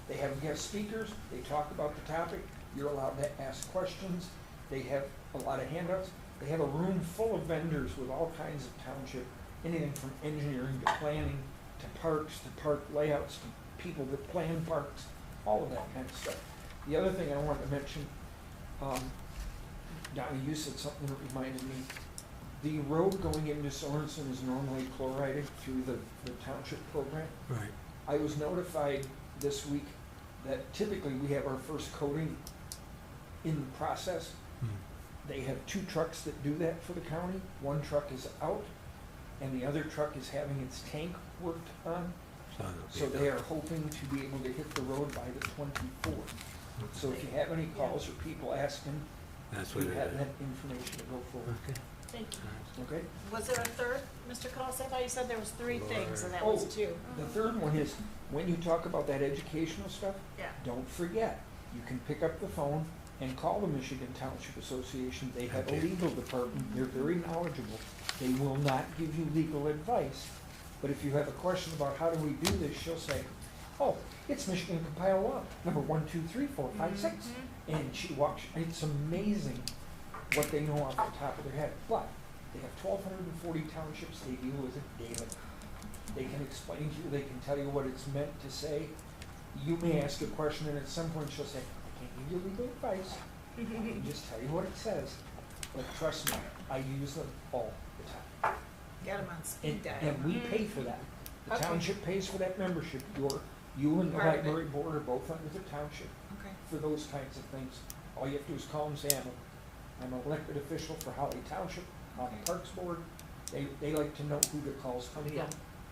They have guest speakers, they talk about the topic, you're allowed to ask questions, they have a lot of handouts. They have a room full of vendors with all kinds of township, anything from engineering to planning to parks to park layouts to people that plan parks, all of that kind of stuff. The other thing I wanted to mention, Donnie, you said something that reminded me. The road going into Sorensen is normally chlorided through the township program. Right. I was notified this week that typically we have our first coating in the process. Hmm. They have 2 trucks that do that for the county. One truck is out, and the other truck is having its tank worked on. So they are hoping to be able to hit the road by the 24th. So if you have any calls or people asking, That's we what it have is. that information to go forward. Okay. Thank you. Okay? Was there a third, Mr. Collis? I thought you said there was 3 things and that Oh. was 2. The third one is, when you talk about that educational stuff, Yeah. don't forget, you can pick up the phone and call the Michigan Township Association. They have a Okay. legal department. They're very knowledgeable. They will not give you legal advice. But if you have a question about how do we do this, she'll say, oh, it's Michigan Compile Law, number 1, 2, 3, 4, 5, 6. And she walks, it's amazing what they know off the top of their head. But they have 1,240 townships they deal with it daily. They can explain to you, they can tell you what it's meant to say. You may ask a question and at some point she'll say, I can't give you legal advice. I can just tell you what it says. But trust me, I use them all the time. Get them on speed dial. And we pay for that. The Okay. township pays for that membership. You and the Part of it. library board are both under the township Okay. for those kinds of things. All you have to do is call and say, I'm an elected official for Holly Township, on the Parks Board. They like to know who the calls come from, Yeah.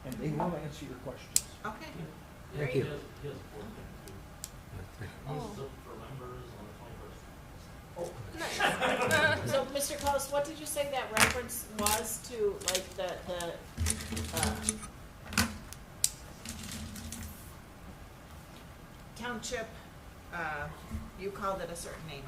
and they will answer your questions. Okay. Thank He you. has a board thing too. Oh. He's up for members on the 21st. So, Mr. Collis, what did you say that reference was to, like, township, you called it a certain name.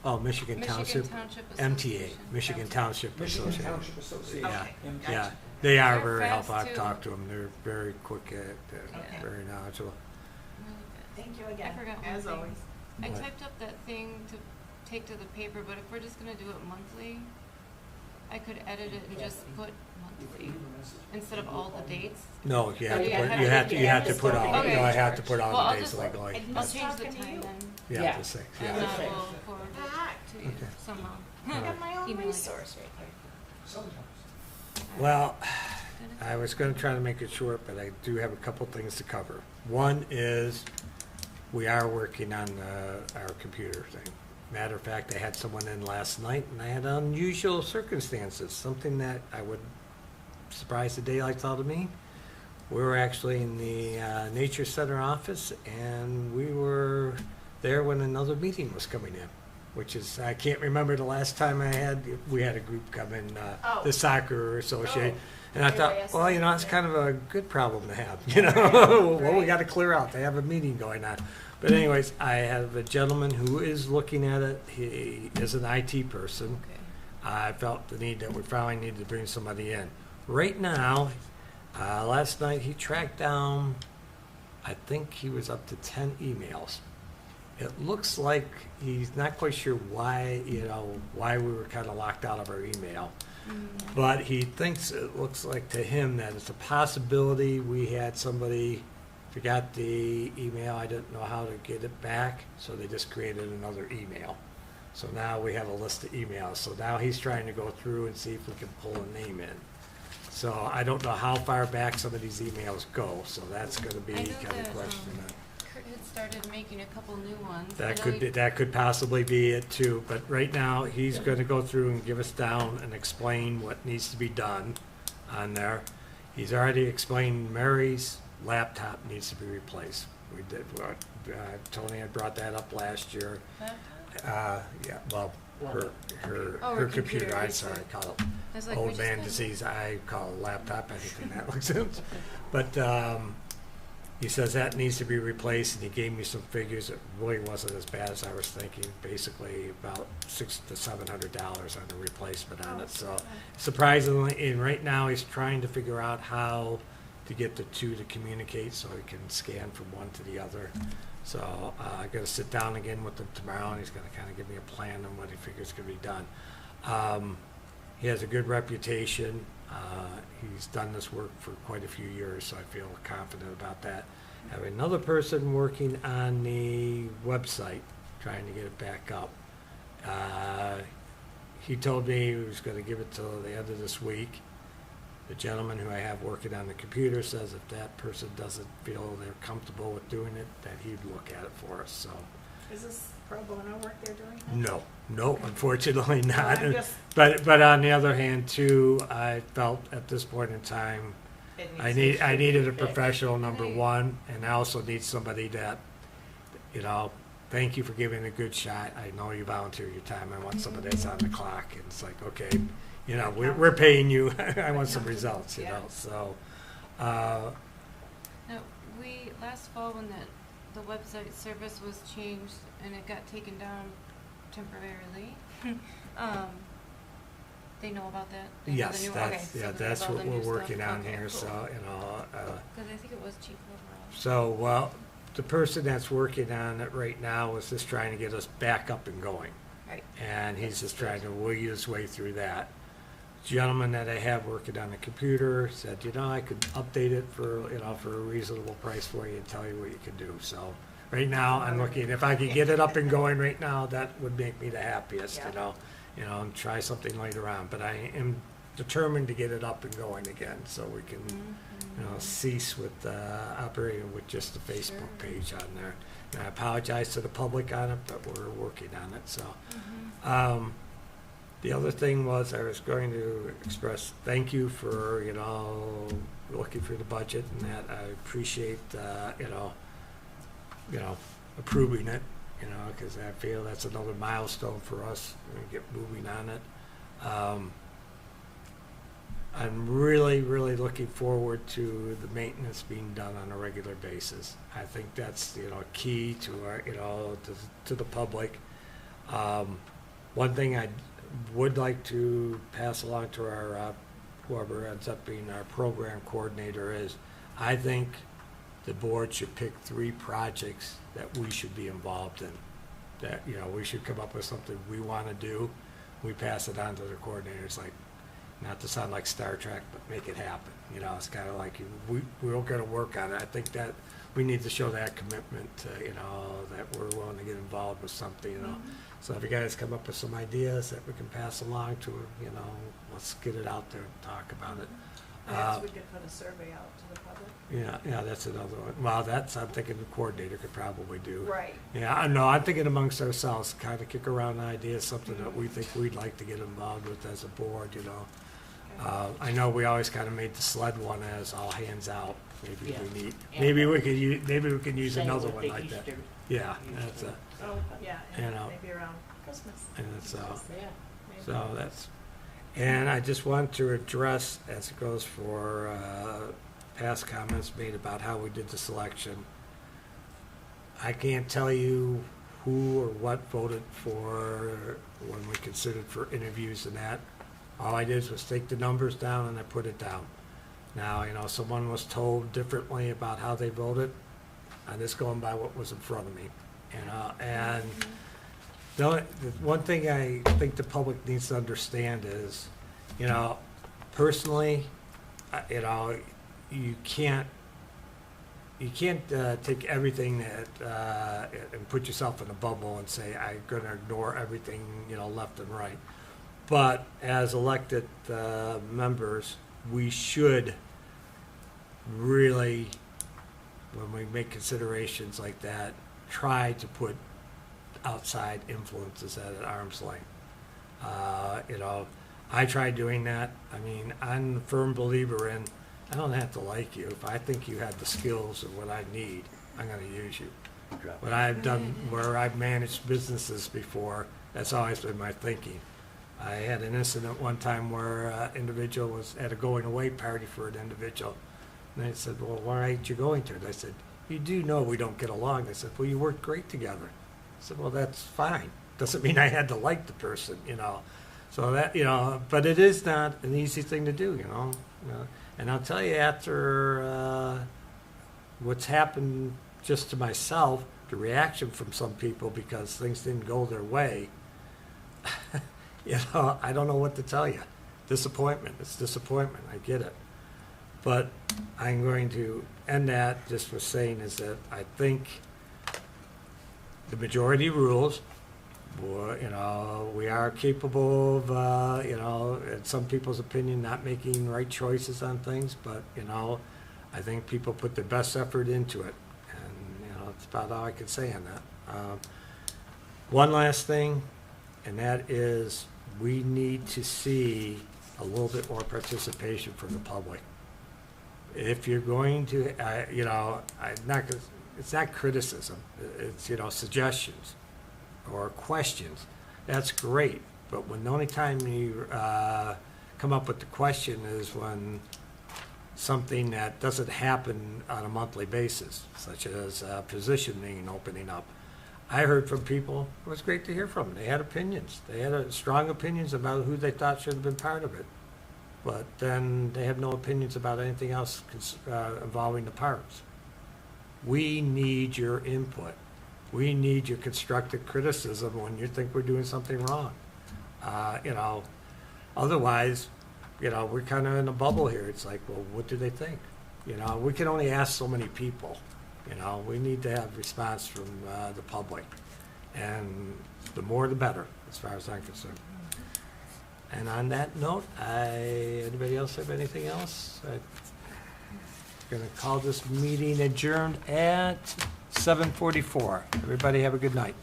Oh, Michigan Township, Township MTA, Association. Michigan Township Michigan Association. Township Association. Yeah. Okay, MTS. Yeah, gotcha. they are They're very fast, helpful. I've too. talked to them. They're very quick at, Okay. very knowledgeable. Thank you again, I forgot one as thing. always. I What? typed up that thing to take to the paper, but if we're just gonna do it monthly, I could edit it and just put monthly instead of all the dates. No, you have to Yeah, put, you have to put all, Okay. you know, I have to put Well, all I'll the dates just- legally. And I'll he's change the talking to time you. then, Yeah, Yeah. the 6th, and yeah. I will forward it to you Okay. somehow. I got my own Email it. resource right here. Well, I was gonna try to make it short, but I do have a couple things to cover. One is, we are working on our computer thing. Matter of fact, I had someone in last night, and I had unusual circumstances, something that I would surprise the daylights out of me. We were actually in the Nature Center office, and we were there when another meeting was coming in, which is, I can't remember the last time we had a group come in, the soccer association. And I thought, Everybody well, else you know, it's there. kind of a good problem to have, you know? Well, we Right. got to clear out. They have a meeting going on. But anyways, I have a gentleman who is looking at it. He is an IT person. Okay. I felt the need that we finally needed to bring somebody in. Right now, last night he tracked down, I think he was up to 10 emails. It looks like he's not quite sure why, why we were kind of locked out of our email. But he thinks, it looks like to him, that it's a possibility we had somebody forgot the email. I didn't know how to get it back, so they just created another email. So now we have a list of emails. So now he's trying to go through and see if we can pull a name in. So I don't know how far back some of these emails go, so that's gonna be I know kind of that, question. Kurt had started making a couple new ones. That I know could he- be, that could possibly be it too, but right now, he's gonna go through and give us down and explain what needs to be done on there. He's already explained Mary's laptop needs to be replaced. We did, Tony had brought that up last year. Yeah, well, her Oh, her her computer, computer, I'm I sorry, see. I call it I was like, we old just man got- disease. I call it laptop, anything that looks it. But he says that needs to be replaced, and he gave me some figures. It really wasn't as bad as I was thinking. Basically, about $600 to $700 on the replacement on it. So surprisingly, and right now he's trying to figure out how to get the two to communicate so he can scan from one to the other. So I got to sit down again with him tomorrow, and he's going to kind of give me a plan on what he figures can be done. He has a good reputation. He's done this work for quite a few years, so I feel confident about that. I have another person working on the website, trying to get it back up. He told me he was going to give it till the end of this week. The gentleman who I have working on the computer says if that person doesn't feel they're comfortable with doing it, that he'd look at it for us, so. Is this pro bono work they're doing? No, unfortunately not. I'm just- But on the other hand, too, I felt at this point in time, It I needs to needed a be fixed. professional, number Right. one, and I also need somebody that, thank you for giving it a good shot. I know you volunteer your time. I want somebody that's on the clock, and it's like, okay, we're paying you. I want some results, Yeah. so. Now, last fall when the website service was changed and it got taken down temporarily, they know about that? They know the Yes, new- okay, that's, so yeah, they that's have all what the we're new stuff. working on Okay, here, cool. so, Because I think it was cheaper overall. So, well, the person that's working on it right now is just trying to get us back up and going. Right. And he's just trying to wiggle his way through that. Gentleman that I have working on the computer said, I could update it for a reasonable price for you and tell you what you can do. So right now, I'm looking, if I could get it up and going right now, that would make me the happiest, and try something later on. But I am determined to get it up and going again, so we can, cease with operating with just the Facebook Sure. page on there. And I apologize to the public on it, but we're working on it, so. The other thing was I was going to express thank you for, looking through the budget and that. I appreciate, approving it, because I feel that's another milestone for us and get moving on it. I'm really, really looking forward to the maintenance being done on a regular basis. I think that's, key to our, to the public. One thing I would like to pass along to our, whoever ends up being our program coordinator is, I think the board should pick 3 projects that we should be involved in. That, we should come up with something we want to do. We pass it on to the coordinators, like, not to sound like Star Trek, but make it happen. You know, it's kind of like, we're going to work on it. I think that we need to show that commitment, you know, that we're willing to get involved with something, you know. So if you guys come up with some ideas that we can pass along to, you know, let's get it out there and talk about it. Perhaps we could put a survey out to the public. Yeah, that's another one. Well, that's, I'm thinking the coordinator could probably do. Right. Yeah, I know, I'm thinking amongst ourselves, kind of kick around ideas, something that we think we'd like to get involved with as a board, you know. I know we always kind of made the sled one as all hands out. Maybe Yeah. we need, Yeah. maybe we could use Same another with one the like that. Easter. Yeah, that's a, Oh, yeah, You and know. maybe around Christmas. and it's, Yeah. Maybe. so that's, and I just want to address, as it goes for past comments made about how we did the selection. I can't tell you who or what voted for when we considered for interviews and that. All I did was take the numbers down and I put it down. Now, you know, someone was told differently about how they voted. I'm just going by what was in front of me, you know, and the one thing I think the public needs to understand is, you know, personally, you know, you can't take everything that and put yourself in a bubble and say I'm going to ignore everything, you know, left and right. But as elected members, we should really, when we make considerations like that, try to put outside influences at an arm's length. You know, I tried doing that. I mean, I'm a firm believer in, I don't have to like you. If I think you have the skills of what I need, I'm going to use you. What I've done, where I've managed businesses before, that's always been my thinking. I had an incident one time where an individual was at a going away party for an individual. And I said, well, why aren't you going to it? I said, you do know we don't get along. They said, well, you work great together. I said, well, that's fine. Doesn't mean I had to like the person, you know. So that, you know, but it is not an easy thing to do, you know. And I'll tell you, after what's happened just to myself, the reaction from some people because things didn't go their way, you know, I don't know what to tell you. Disappointment. It's disappointment. I get it. But I'm going to end that just with saying is that I think the majority rules, you know, we are capable of, you know, in some people's opinion, not making right choices on things, but, you know, I think people put their best effort into it. And, you know, that's about all I can say on that. One last thing, and that is we need to see a little bit more participation from the public. If you're going to, you know, it's not criticism, it's, you know, suggestions or questions. That's great, but when the only time you come up with the question is when something that doesn't happen on a monthly basis, such as positioning opening up. I heard from people, it was great to hear from them. They had opinions. They had strong opinions about who they thought should have been part of it. But then they have no opinions about anything else involving the parks. We need your input. We need your constructive criticism when you think we're doing something wrong. You know, otherwise, you know, we're kind of in a bubble here. It's like, well, what do they think? You know, we can only ask so many people. You know, we need to have response from the public. And the more the better, as far as I'm concerned. And on that note, anybody else have anything else? I'm going to call this meeting adjourned at 7:44. Everybody have a good night.